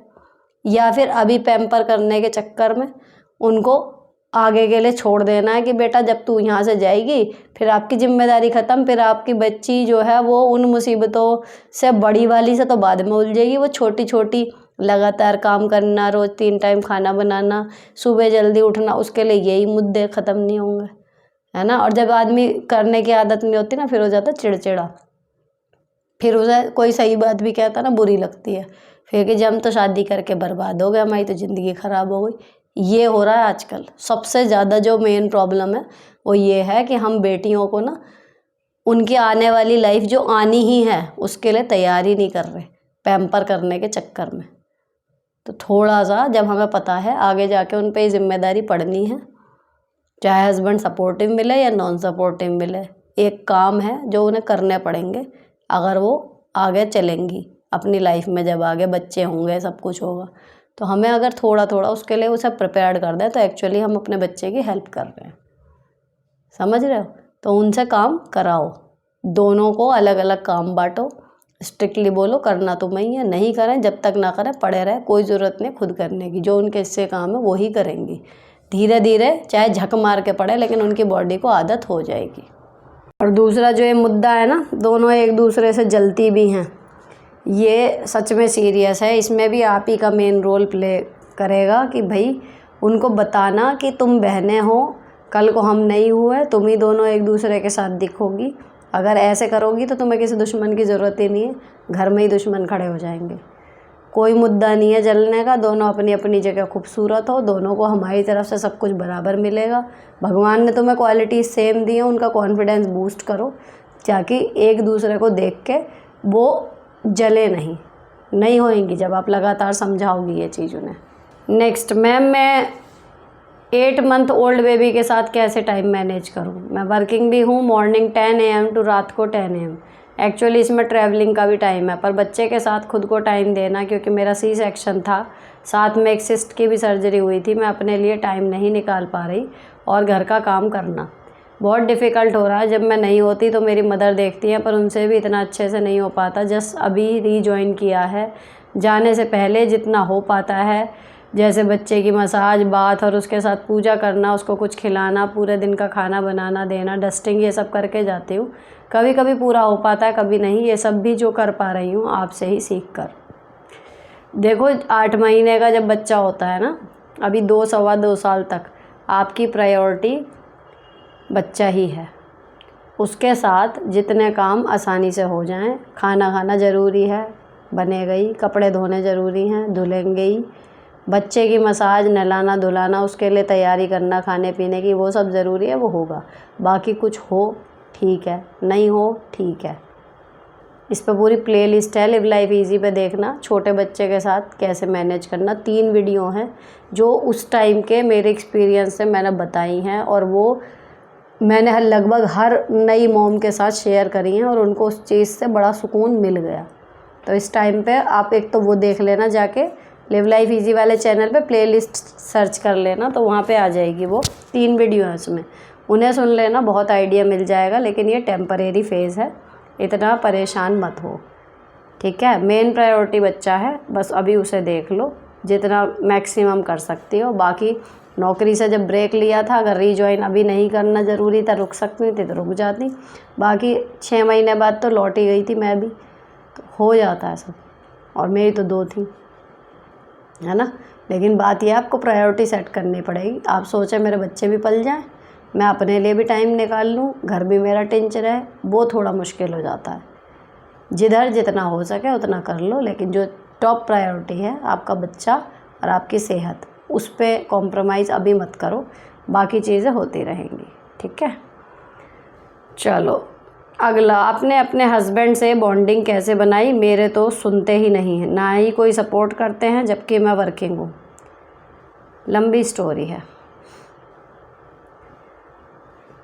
S1: या फिर अभी पैम्पर करने के चक्कर में उनको आगे के लिए छोड़ देना है कि बेटा जब तू यहाँ से जाएगी फिर आपकी जिम्मेदारी ख़त्म, फिर आपकी बच्ची जो है वो उन मुसीबतों से, बड़ी वाली से तो बाद में उलझेगी, वो छोटी छोटी लगातार काम करना, रोज़ 3 टाइम खाना बनाना, सुबह जल्दी उठना, उसके लिए यही मुद्दे ख़त्म नहीं होंगे, है ना। और जब आदमी करने की आदत नहीं होती ना, फिर हो जाता चिड़चिड़ा, फिर उसे कोई सही बात भी कहता ना बुरी लगती है, फिर कि जब हम तो शादी करके बर्बाद हो गए, हमारी तो ज़िंदगी ख़राब हो गई। ये हो रहा है आजकल सबसे ज़्यादा। जो मेन प्रॉब्लम है वो ये है कि हम बेटियों को ना उनकी आने वाली लाइफ जो आनी ही है उसके लिए तैयार ही नहीं कर रहे, पैम्पर करने के चक्कर में। तो थोड़ा सा जब हमें पता है आगे जाके उन पर ये जिम्मेदारी पड़नी है, चाहे हस्बैंड सपोर्टिव मिले या नॉन सपोर्टिव मिले, एक काम है जो उन्हें करने पड़ेंगे अगर वो आगे चलेंगी अपनी लाइफ में। जब आगे बच्चे होंगे, सब कुछ होगा, तो हमें अगर थोड़ा थोड़ा उसके लिए उसे प्रिपेयर्ड कर दें तो एक्चुअली हम अपने बच्चे की हेल्प कर रहे हैं, समझ रहे हो। तो उनसे काम कराओ, दोनों को अलग अलग काम बांटो, स्ट्रिक्टली बोलो करना तुम्हें ही है, नहीं करें जब तक ना करें, पड़े रहे, कोई ज़रूरत नहीं खुद करने की, जो उनके हिस्से काम है वो ही करेंगी। धीरे धीरे चाहे झक मार के पड़े, लेकिन उनकी बॉडी को आदत हो जाएगी। और दूसरा जो ये मुद्दा है ना, दोनों एक दूसरे से जलती भी हैं, ये सच में सीरियस है। इसमें भी आप ही का मेन रोल प्ले करेगा कि भाई उनको बताना कि तुम बहनें हो, कल को हम नहीं हुए, तुम ही दोनों एक दूसरे के साथ दिखोगी। अगर ऐसे करोगी तो तुम्हें किसी दुश्मन की ज़रूरत ही नहीं है, घर में ही दुश्मन खड़े हो जाएंगे। कोई मुद्दा नहीं है जलने का, दोनों अपनी अपनी जगह खूबसूरत हो, दोनों को हमारी तरफ से सब कुछ बराबर मिलेगा। भगवान ने तुम्हें क्वालिटी सेम दी है, उनका कॉन्फिडेंस बूस्ट करो ताकि एक दूसरे को देख के वो जले नहीं होएंगी जब आप लगातार समझाओगी ये चीज़ उन्हें। नेक्स्ट मैम, मैं 8 मंथ ओल्ड बेबी के साथ कैसे टाइम मैनेज करूं? मैं वर्किंग भी हूं, मॉर्निंग 10 AM टू रात को 10 AM। एक्चुअली इसमें ट्रैवलिंग का भी टाइम है, पर बच्चे के साथ खुद को टाइम देना, क्योंकि मेरा सी सेक्शन था, साथ में एक सिस्ट की भी सर्जरी हुई थी, मैं अपने लिए टाइम नहीं निकाल पा रही, और घर का काम करना बहुत डिफ़िकल्ट हो रहा है। जब मैं नहीं होती तो मेरी मदर देखती हैं, पर उनसे भी इतना अच्छे से नहीं हो पाता। जस्ट अभी रीजॉइन किया है, जाने से पहले जितना हो पाता है, जैसे बच्चे की मसाज, बाथ और उसके साथ पूजा करना, उसको कुछ खिलाना, पूरे दिन का खाना बनाना देना, डस्टिंग, ये सब करके जाती हूँ। कभी कभी पूरा हो पाता है, कभी नहीं। ये सब भी जो कर पा रही हूँ आपसे ही सीख कर। देखो 8 महीने का जब बच्चा होता है ना, अभी 2 सवा 2 साल तक आपकी प्रायोरिटी बच्चा ही है। उसके साथ जितने काम आसानी से हो जाएं, खाना खाना ज़रूरी है, बनेगा ही, कपड़े धोने ज़रूरी हैं, धुलेंगे ही, बच्चे की मसाज, नहलाना धुलाना, उसके लिए तैयारी करना खाने पीने की, वो सब ज़रूरी है, वो होगा। बाकी कुछ हो ठीक है, नहीं हो ठीक है। इस पर पूरी प्लेलिस्ट है लिव लाइफ ईजी पे, देखना छोटे बच्चे के साथ कैसे मैनेज करना। 3 वीडियो हैं जो उस टाइम के मेरे एक्सपीरियंस से मैंने बताई हैं, और वो मैंने लगभग हर नई मॉम के साथ शेयर करी हैं, और उनको उस चीज़ से बड़ा सुकून मिल गया। तो इस टाइम पे आप एक तो वो देख लेना, जाके लिव लाइफ ईजी वाले चैनल पे प्लेलिस्ट सर्च कर लेना, तो वहाँ पे आ जाएगी वो। 3 वीडियो हैं उसमें, उन्हें सुन लेना, बहुत आइडिया मिल जाएगा। लेकिन ये टेम्परेरी फेज़ है, इतना परेशान मत हो, ठीक है। मेन प्रायोरिटी बच्चा है, बस अभी उसे देख लो जितना मैक्सिमम कर सकती हो। बाकी नौकरी से जब ब्रेक लिया था, अगर रीजॉइन अभी नहीं करना ज़रूरी था, रुक सकती थी तो रुक जाती। बाकी 6 महीने बाद तो लौट ही गई थी मैं भी, तो हो जाता है सब। और मेरी तो 2 थी, है ना। लेकिन बात यह आपको प्रायोरिटी सेट करनी पड़ेगी। आप सोचें मेरे बच्चे भी पल जाएं, मैं अपने लिए भी टाइम निकाल लूँ, घर भी मेरा टिंच रहे, वो थोड़ा मुश्किल हो जाता है। जिधर जितना हो सके उतना कर लो, लेकिन जो टॉप प्रायोरिटी है आपका बच्चा और आपकी सेहत, उस पर कॉम्प्रोमाइज़ अभी मत करो, बाकी चीज़ें होती रहेंगी, ठीक है। चलो अगला, आपने अपने हस्बैंड से बॉन्डिंग कैसे बनाई? मेरे तो सुनते ही नहीं हैं, ना ही कोई सपोर्ट करते हैं, जबकि मैं वर्किंग हूँ। लंबी स्टोरी है।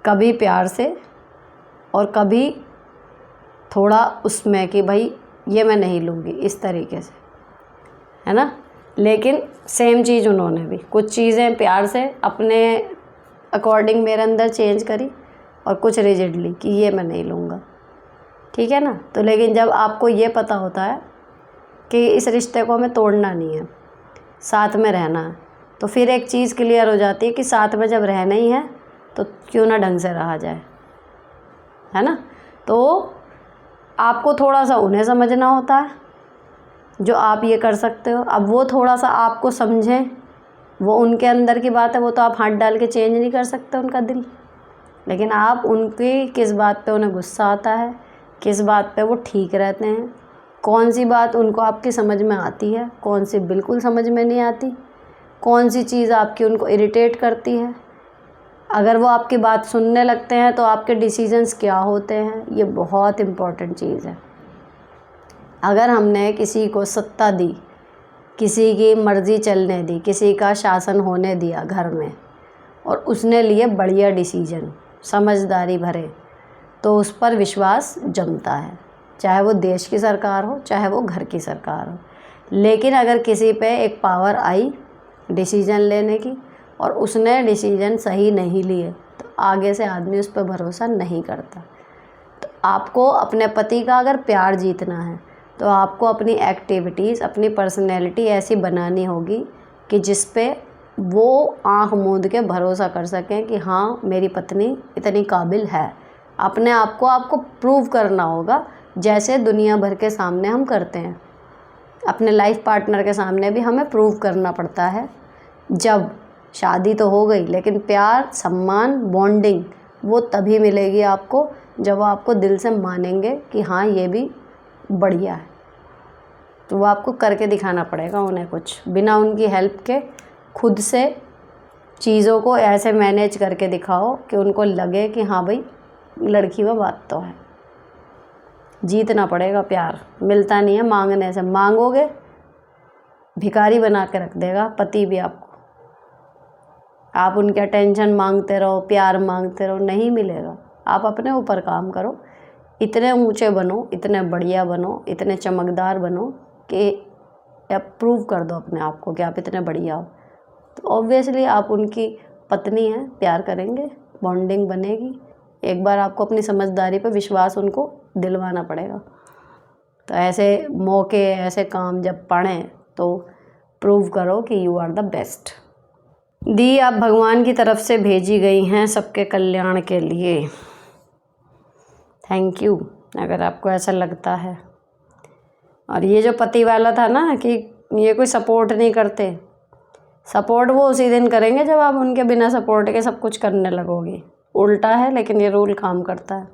S1: कभी प्यार से और कभी थोड़ा उसमें कि भाई ये मैं नहीं लूँगी, इस तरीके से, है ना। लेकिन सेम चीज़ उन्होंने भी कुछ चीज़ें प्यार से अपने अकॉर्डिंग मेरे अंदर चेंज करी और कुछ रिजिडली कि ये मैं नहीं लूँगा, ठीक है ना। तो लेकिन जब आपको ये पता होता है कि इस रिश्ते को हमें तोड़ना नहीं है, साथ में रहना है, तो फिर एक चीज़ क्लियर हो जाती है कि साथ में जब रहना ही है तो क्यों ना ढंग से रहा जाए, है ना। तो आपको थोड़ा सा उन्हें समझना होता है जो आप ये कर सकते हो। अब वो थोड़ा सा आपको समझें, वो उनके अंदर की बात है, वो तो आप हाथ डाल के चेंज नहीं कर सकते उनका दिल। लेकिन आप उनकी किस बात पे उन्हें गुस्सा आता है, किस बात पे वो ठीक रहते हैं, कौन सी बात उनको आपकी समझ में आती है, कौन सी बिल्कुल समझ में नहीं आती, कौन सी चीज़ आपकी उनको इरिटेट करती है। अगर वो आपकी बात सुनने लगते हैं तो आपके डिसीजंस क्या होते हैं, ये बहुत इम्पॉर्टेंट चीज़ है। अगर हमने किसी को सत्ता दी, किसी की मर्ज़ी चलने दी, किसी का शासन होने दिया घर में, और उसने लिए बढ़िया डिसीजन समझदारी भरे, तो उस पर विश्वास जमता है, चाहे वो देश की सरकार हो, चाहे वो घर की सरकार हो। लेकिन अगर किसी पे एक पावर आई डिसीजन लेने की और उसने डिसीजन सही नहीं लिए, तो आगे से आदमी उस पर भरोसा नहीं करता। तो आपको अपने पति का अगर प्यार जीतना है तो आपको अपनी एक्टिविटीज़, अपनी पर्सनैलिटी ऐसी बनानी होगी कि जिस पे वो आँख मूंद के भरोसा कर सकें कि हाँ मेरी पत्नी इतनी काबिल है। अपने आप को आपको प्रूव करना होगा, जैसे दुनिया भर के सामने हम करते हैं। अपने लाइफ पार्टनर के सामने भी हमें प्रूव करना पड़ता है। जब शादी तो हो गई, लेकिन प्यार, सम्मान, बॉन्डिंग वो तभी मिलेगी आपको जब वो आपको दिल से मानेंगे कि हाँ ये भी बढ़िया है। तो वो आपको करके दिखाना पड़ेगा उन्हें, कुछ बिना उनकी हेल्प के खुद से चीज़ों को ऐसे मैनेज करके दिखाओ कि उनको लगे कि हाँ भाई लड़की में बात तो है। जीतना पड़ेगा, प्यार मिलता नहीं है मांगने से। मांगोगे भिखारी बना के रख देगा पति भी आपको। आप उनके अटेंशन मांगते रहो, प्यार मांगते रहो, नहीं मिलेगा। आप अपने ऊपर काम करो, इतने ऊंचे बनो, इतने बढ़िया बनो, इतने चमकदार बनो कि आप प्रूव कर दो अपने आप को कि आप इतने बढ़िया हो। तो ऑब्वियसली आप उनकी पत्नी हैं, प्यार करेंगे, बॉन्डिंग बनेगी। एक बार आपको अपनी समझदारी पर विश्वास उनको दिलवाना पड़ेगा। तो ऐसे मौके, ऐसे काम जब पड़ें तो प्रूव करो कि यू आर द बेस्ट। दी, आप भगवान की तरफ से भेजी गई हैं सबके कल्याण के लिए। थैंक यू, अगर आपको ऐसा लगता है। और ये जो पति वाला था ना कि ये कोई सपोर्ट नहीं करते, सपोर्ट वो उसी दिन करेंगे जब आप उनके बिना सपोर्ट के सब कुछ करने लगोगी। उल्टा है, लेकिन ये रूल काम करता है।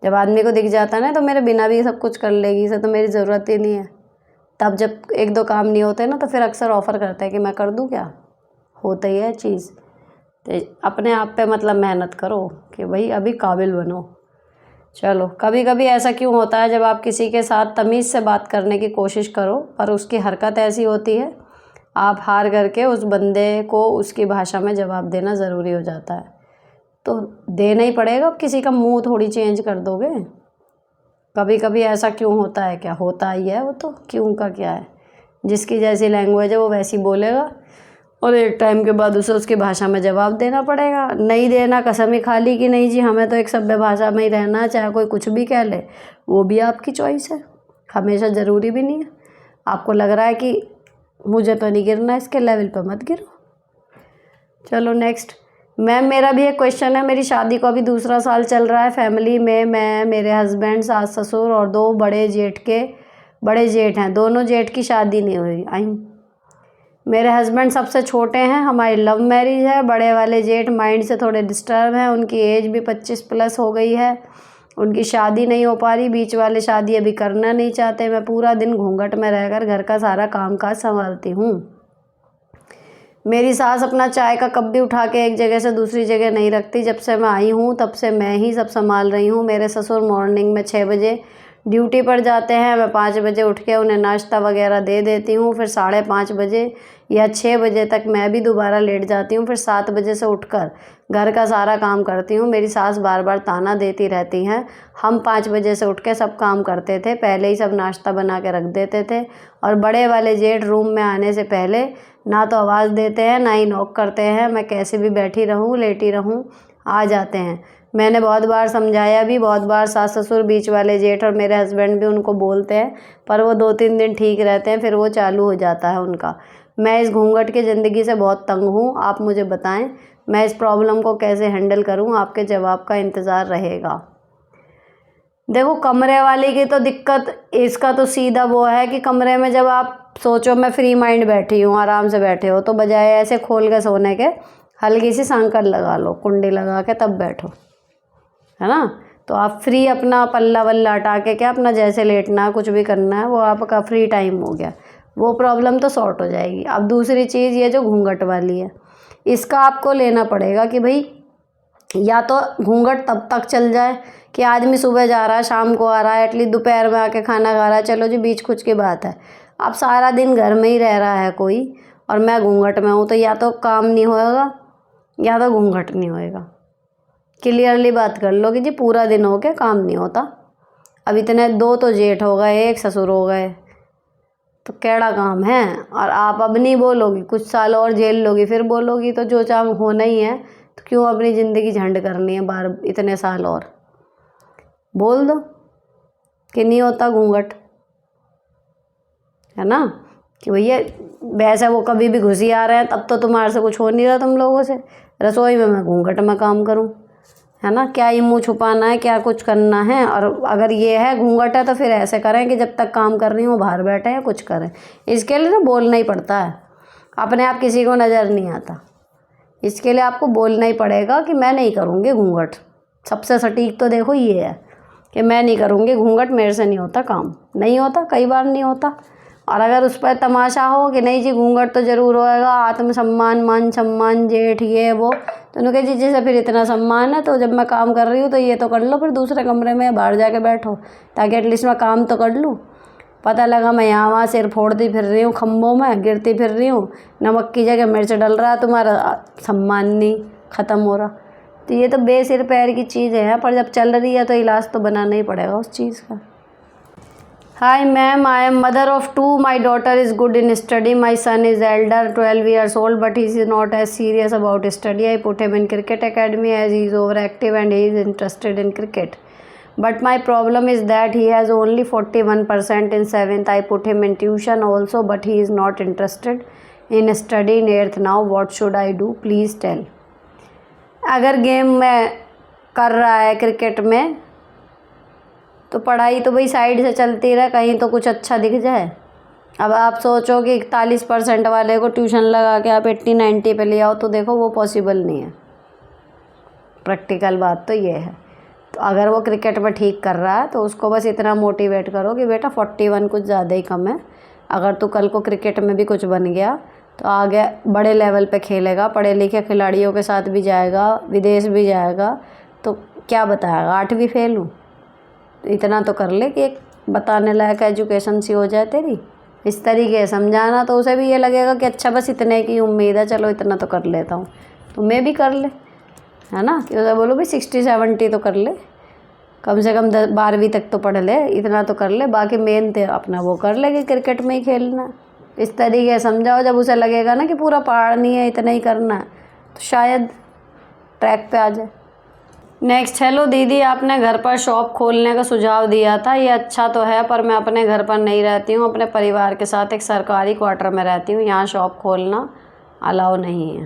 S1: जब आदमी को दिख जाता है ना तो मेरे बिना भी सब कुछ कर लेगी, इसे तो मेरी ज़रूरत ही नहीं है, तब जब 1-2 काम नहीं होते ना तो फिर अक्सर ऑफ़र करता है कि मैं कर दूँ क्या। होता ही है चीज़। तो अपने आप पे मतलब मेहनत करो कि भाई अभी काबिल बनो। चलो, कभी कभी ऐसा क्यों होता है जब आप किसी के साथ तमीज़ से बात करने की कोशिश करो पर उसकी हरकत ऐसी होती है, आप हार करके उस बंदे को उसकी भाषा में जवाब देना ज़रूरी हो जाता है। तो देना ही पड़ेगा, किसी का मुंह थोड़ी चेंज कर दोगे। कभी कभी ऐसा क्यों होता है, क्या होता ही है, वो तो क्यों का क्या है। जिसकी जैसी लैंग्वेज है वो वैसी बोलेगा और एक टाइम के बाद उसे उसकी भाषा में जवाब देना पड़ेगा। नहीं देना, कसम ही खा ली कि नहीं जी हमें तो एक सभ्य भाषा में ही रहना है, चाहे कोई कुछ भी कह ले, वो भी आपकी चॉइस है, हमेशा ज़रूरी भी नहीं है। आपको लग रहा है कि मुझे तो नहीं गिरना, इसके लेवल पर मत गिरो। चलो नेक्स्ट। मैम, मेरा भी एक क्वेश्चन है। मेरी शादी को अभी 2 साल चल रहा है। फैमिली में मैं, मेरे हस्बैंड, सास ससुर और 2 बड़े जेठ के बड़े जेठ हैं, दोनों जेठ की शादी नहीं हुई। आई मेरे हस्बैंड सबसे छोटे हैं, हमारी लव मैरिज है। बड़े वाले जेठ माइंड से थोड़े डिस्टर्ब हैं, उनकी एज भी 25 प्लस हो गई है, उनकी शादी नहीं हो पा रही। बीच वाले शादी अभी करना नहीं चाहते। मैं पूरा दिन घूंघट में रहकर घर का सारा कामकाज संभालती हूँ। मेरी सास अपना चाय का कप भी उठा के एक जगह से दूसरी जगह नहीं रखती। जब से मैं आई हूँ तब से मैं ही सब संभाल रही हूँ। मेरे ससुर मॉर्निंग में 6 बजे ड्यूटी पर जाते हैं। मैं 5 बजे उठ के उन्हें नाश्ता वगैरह दे देती हूँ। फिर 5:30 बजे या 6 बजे तक मैं भी दोबारा लेट जाती हूँ। फिर 7 बजे से उठकर घर का सारा काम करती हूँ। मेरी सास बार बार ताना देती रहती हैं। हम 5 बजे से उठ के सब काम करते थे, पहले ही सब नाश्ता बना के रख देते थे। और बड़े वाले जेठ रूम में आने से पहले ना तो आवाज़ देते हैं ना ही नॉक करते हैं। मैं कैसे भी बैठी रहूँ लेटी रहूँ आ जाते हैं। मैंने बहुत बार समझाया भी, बहुत बार सास ससुर बीच वाले जेठ और मेरे हस्बैंड भी उनको बोलते हैं, पर वो 2-3 दिन ठीक रहते हैं, फिर वो चालू हो जाता है उनका। मैं इस घूंघट की ज़िंदगी से बहुत तंग हूँ। आप मुझे बताएं मैं इस प्रॉब्लम को कैसे हैंडल करूँ। आपके जवाब का इंतज़ार रहेगा। देखो, कमरे वाले की तो दिक्कत, इसका तो सीधा वो है कि कमरे में जब आप सोचो मैं फ्री माइंड बैठी हूँ, आराम से बैठे हो, तो बजाय ऐसे खोल के सोने के हल्की सी सांकल लगा लो, कुंडी लगा के तब बैठो, है ना। तो आप फ्री अपना पल्ला वल्ला हटा के क्या अपना जैसे लेटना कुछ भी करना है वो आपका फ्री टाइम हो गया, वो प्रॉब्लम तो सॉर्ट हो जाएगी। अब दूसरी चीज़ ये जो घूंघट वाली है, इसका आपको लेना पड़ेगा कि भाई या तो घूंघट तब तक चल जाए कि आदमी सुबह जा रहा है शाम को आ रहा है, एटलीस्ट दोपहर में आके खाना खा रहा है, चलो जी बीच कुछ की बात है। अब सारा दिन घर में ही रह रहा है कोई और मैं घूंघट में हूँ, तो या तो काम नहीं होएगा या तो घूंघट नहीं होएगा। क्लियरली बात कर लो कि जी पूरा दिन हो के काम नहीं होता। अब इतने 2 तो जेठ हो गए, 1 ससुर हो गए, तो कैड़ा काम है। और आप अब नहीं बोलोगी, कुछ साल और झेल लोगी, फिर बोलोगी तो जो चाह होना ही है, तो क्यों अपनी ज़िंदगी झंड करनी है बार इतने साल और। बोल दो कि नहीं होता घूंघट, है ना, कि भैया वैसे वो कभी भी घुसी आ रहे हैं, तब तो तुम्हारे से कुछ हो नहीं रहा तुम लोगों से। रसोई में मैं घूंघट में काम करूं, है ना, क्या ही मुँह छुपाना है, क्या कुछ करना है। और अगर ये है घूंघट है तो फिर ऐसे करें कि जब तक काम कर रही हूँ बाहर बैठे हैं कुछ करें। इसके लिए ना बोलना ही पड़ता है, अपने आप किसी को नज़र नहीं आता। इसके लिए आपको बोलना ही पड़ेगा कि मैं नहीं करूँगी घूंघट। सबसे सटीक तो देखो ये है कि मैं नहीं करूँगी घूंघट, मेरे से नहीं होता काम, नहीं होता, कई बार नहीं होता। और अगर उस पर तमाशा हो कि नहीं जी घूंघट तो ज़रूर होएगा, आत्मसम्मान, मान सम्मान, जेठ ये वो, तो उन्होंने कहा जी जैसे फिर इतना सम्मान है तो जब मैं काम कर रही हूँ तो ये तो कर लो, फिर दूसरे कमरे में बाहर जाके बैठो, ताकि एटलीस्ट मैं काम तो कर लूँ। पता लगा मैं यहाँ वहाँ सिर फोड़ती फिर रही हूँ, खम्भों में गिरती फिर रही हूँ, नमक की जगह मिर्च डल रहा है, तुम्हारा सम्मान नहीं ख़त्म हो रहा। तो ये तो बेसिर पैर की चीज़ें हैं, पर जब चल रही है तो इलाज तो बनाना ही पड़ेगा उस चीज़ का। Hi ma'am, I am mother of 2. My daughter is good in study. My son is elder, 12 years old, but he is not as serious about study. I put him in cricket academy as he is overactive and he is interested in cricket. But my problem is that he has only 41% in 7th. I put him in tuition also, but he is not interested in study in 8th now. What should I do? Please tell. अगर गेम में कर रहा है क्रिकेट में तो पढ़ाई तो भाई साइड से चलती रहे, कहीं तो कुछ अच्छा दिख जाए। अब आप सोचो कि 41% वाले को ट्यूशन लगा के आप 80-90 पे ले आओ, तो देखो वो पॉसिबल नहीं है। प्रैक्टिकल बात तो ये है। तो अगर वो क्रिकेट में ठीक कर रहा है तो उसको बस इतना मोटिवेट करो कि बेटा 41 कुछ ज़्यादा ही कम है। अगर तू कल को क्रिकेट में भी कुछ बन गया तो आगे बड़े लेवल पे खेलेगा, पढ़े लिखे खिलाड़ियों के साथ भी जाएगा, विदेश भी जाएगा, तो क्या बताएगा 8वीं फेल हूँ। इतना तो कर ले कि एक बताने लायक एजुकेशन सी हो जाए तेरी। इस तरीके से समझाना तो उसे भी ये लगेगा कि अच्छा बस इतने की उम्मीद है, चलो इतना तो कर लेता हूँ, तो मैं भी कर ले, है ना। कि उसे बोलो भाई 60-70 तो कर ले, कम से कम 12वीं तक तो पढ़ ले, इतना तो कर ले, बाकी मेन तो अपना वो कर ले कि क्रिकेट में ही खेलना। इस तरीके से समझाओ, जब उसे लगेगा ना कि पूरा पढ़ नहीं है, इतना ही करना है, तो शायद ट्रैक पे आ जाए। नेक्स्ट, हेलो दीदी, आपने घर पर शॉप खोलने का सुझाव दिया था, ये अच्छा तो है, पर मैं अपने घर पर नहीं रहती हूँ, अपने परिवार के साथ एक सरकारी क्वार्टर में रहती हूँ, यहाँ शॉप खोलना अलाउ नहीं है।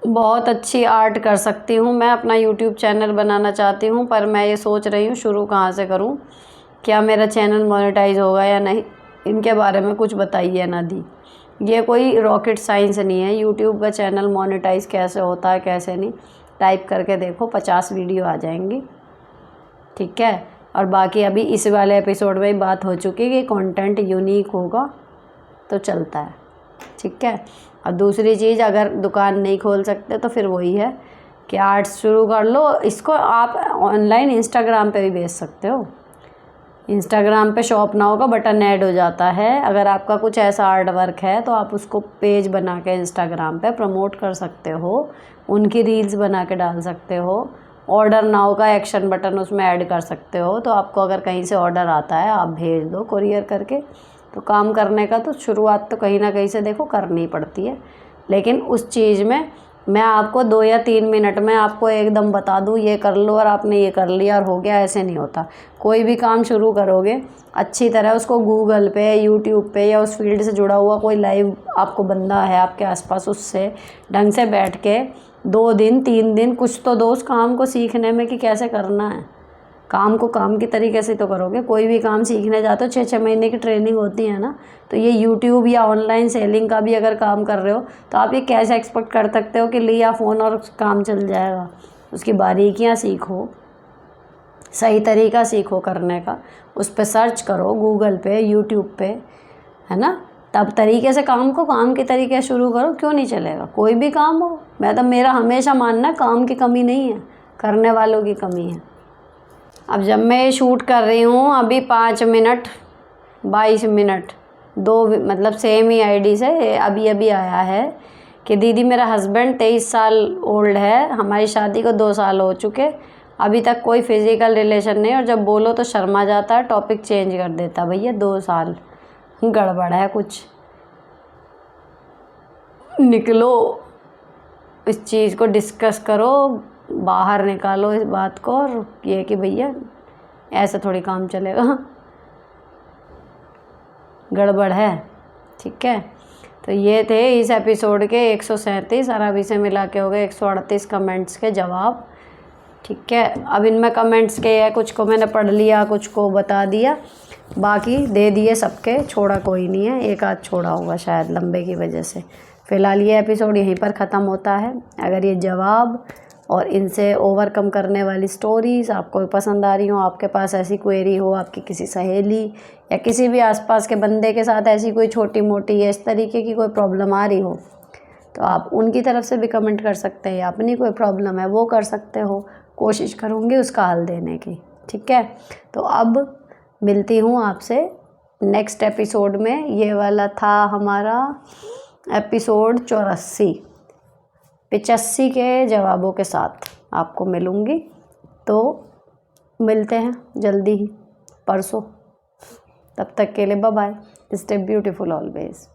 S1: बहुत अच्छी आर्ट कर सकती हूँ मैं, अपना यूट्यूब चैनल बनाना चाहती हूँ, पर मैं ये सोच रही हूँ शुरू कहाँ से करूँ, क्या मेरा चैनल मोनेटाइज होगा या नहीं, इनके बारे में कुछ बताइए ना दी। ये कोई रॉकेट साइंस नहीं है, यूट्यूब का चैनल मोनेटाइज कैसे होता है कैसे नहीं, टाइप करके देखो 50 वीडियो आ जाएंगी, ठीक है। और बाकी अभी इस वाले एपिसोड में बात हो चुकी है कि कंटेंट यूनिक होगा तो चलता है, ठीक है। और दूसरी चीज़, अगर दुकान नहीं खोल सकते तो फिर वही है कि आर्ट्स शुरू कर लो, इसको आप ऑनलाइन इंस्टाग्राम पे भी बेच सकते हो। इंस्टाग्राम पे शॉप नाउ का बटन ऐड हो जाता है, अगर आपका कुछ ऐसा आर्ट वर्क है तो आप उसको पेज बना के इंस्टाग्राम पे प्रमोट कर सकते हो, उनकी रील्स बना के डाल सकते हो, ऑर्डर नाउ का एक्शन बटन उसमें ऐड कर सकते हो, तो आपको अगर कहीं से ऑर्डर आता है आप भेज दो कुरियर करके। तो काम करने का तो शुरुआत तो कहीं ना कहीं से देखो करनी पड़ती है, लेकिन उस चीज़ में मैं आपको 2 या 3 मिनट में आपको एकदम बता दूँ ये कर लो और आपने ये कर लिया और हो गया, ऐसे नहीं होता। कोई भी काम शुरू करोगे अच्छी तरह उसको गूगल पे, यूट्यूब पे या उस फील्ड से जुड़ा हुआ कोई लाइव आपको बंदा है आपके आसपास, उससे ढंग से बैठ के 2 दिन 3 दिन कुछ तो दो उस काम को सीखने में कि कैसे करना है। काम को काम की तरीके से तो करोगे, कोई भी काम सीखने जाते हो 6-6 महीने की ट्रेनिंग होती है ना, तो ये यूट्यूब या ऑनलाइन सेलिंग का भी अगर काम कर रहे हो तो आप ये कैसे एक्सपेक्ट कर सकते हो कि लिया फ़ोन और काम चल जाएगा। उसकी बारीकियाँ सीखो, सही तरीका सीखो करने का, उस पर सर्च करो गूगल पे, यूट्यूब पे, है ना, तब तरीके से काम को काम के तरीके शुरू करो, क्यों नहीं चलेगा। कोई भी काम हो, मैं तो मेरा हमेशा मानना है काम की कमी नहीं है, करने वालों की कमी है। अब जब मैं ये शूट कर रही हूँ अभी 5 मिनट 22 मिनट 2 मतलब सेम ही आईडी से अभी अभी आया है कि दीदी मेरा हस्बैंड 23 साल ओल्ड है, हमारी शादी को 2 साल हो चुके, अभी तक कोई फिज़िकल रिलेशन नहीं, और जब बोलो तो शर्मा जाता है, टॉपिक चेंज कर देता। भैया 2 साल गड़बड़ है कुछ, निकलो इस चीज़ को डिस्कस करो, बाहर निकालो इस बात को, और ये कि भैया ऐसे थोड़ी काम चलेगा, गड़बड़ है, ठीक है। तो ये थे इस एपिसोड के 137 और अभी से मिला के हो गए 138 कमेंट्स के जवाब, ठीक है। अब इनमें कमेंट्स के है, कुछ को मैंने पढ़ लिया, कुछ को बता दिया, बाकी दे दिए सबके, छोड़ा कोई नहीं है, एक आध छोड़ा होगा शायद लंबे की वजह से। फ़िलहाल ये एपिसोड यहीं पर ख़त्म होता है। अगर ये जवाब और इनसे ओवरकम करने वाली स्टोरीज़ आपको पसंद आ रही हो, आपके पास ऐसी क्वेरी हो, आपकी किसी सहेली या किसी भी आसपास के बंदे के साथ ऐसी कोई छोटी मोटी या इस तरीके की कोई प्रॉब्लम आ रही हो, तो आप उनकी तरफ से भी कमेंट कर सकते हैं, या अपनी कोई प्रॉब्लम है वो कर सकते हो, कोशिश करूँगी उसका हल देने की, ठीक है। तो अब मिलती हूँ आपसे नेक्स्ट एपिसोड में। ये वाला था हमारा एपिसोड 84, 85 के जवाबों के साथ आपको मिलूँगी। तो मिलते हैं जल्दी ही, परसों। तब तक के लिए bye bye, stay beautiful always.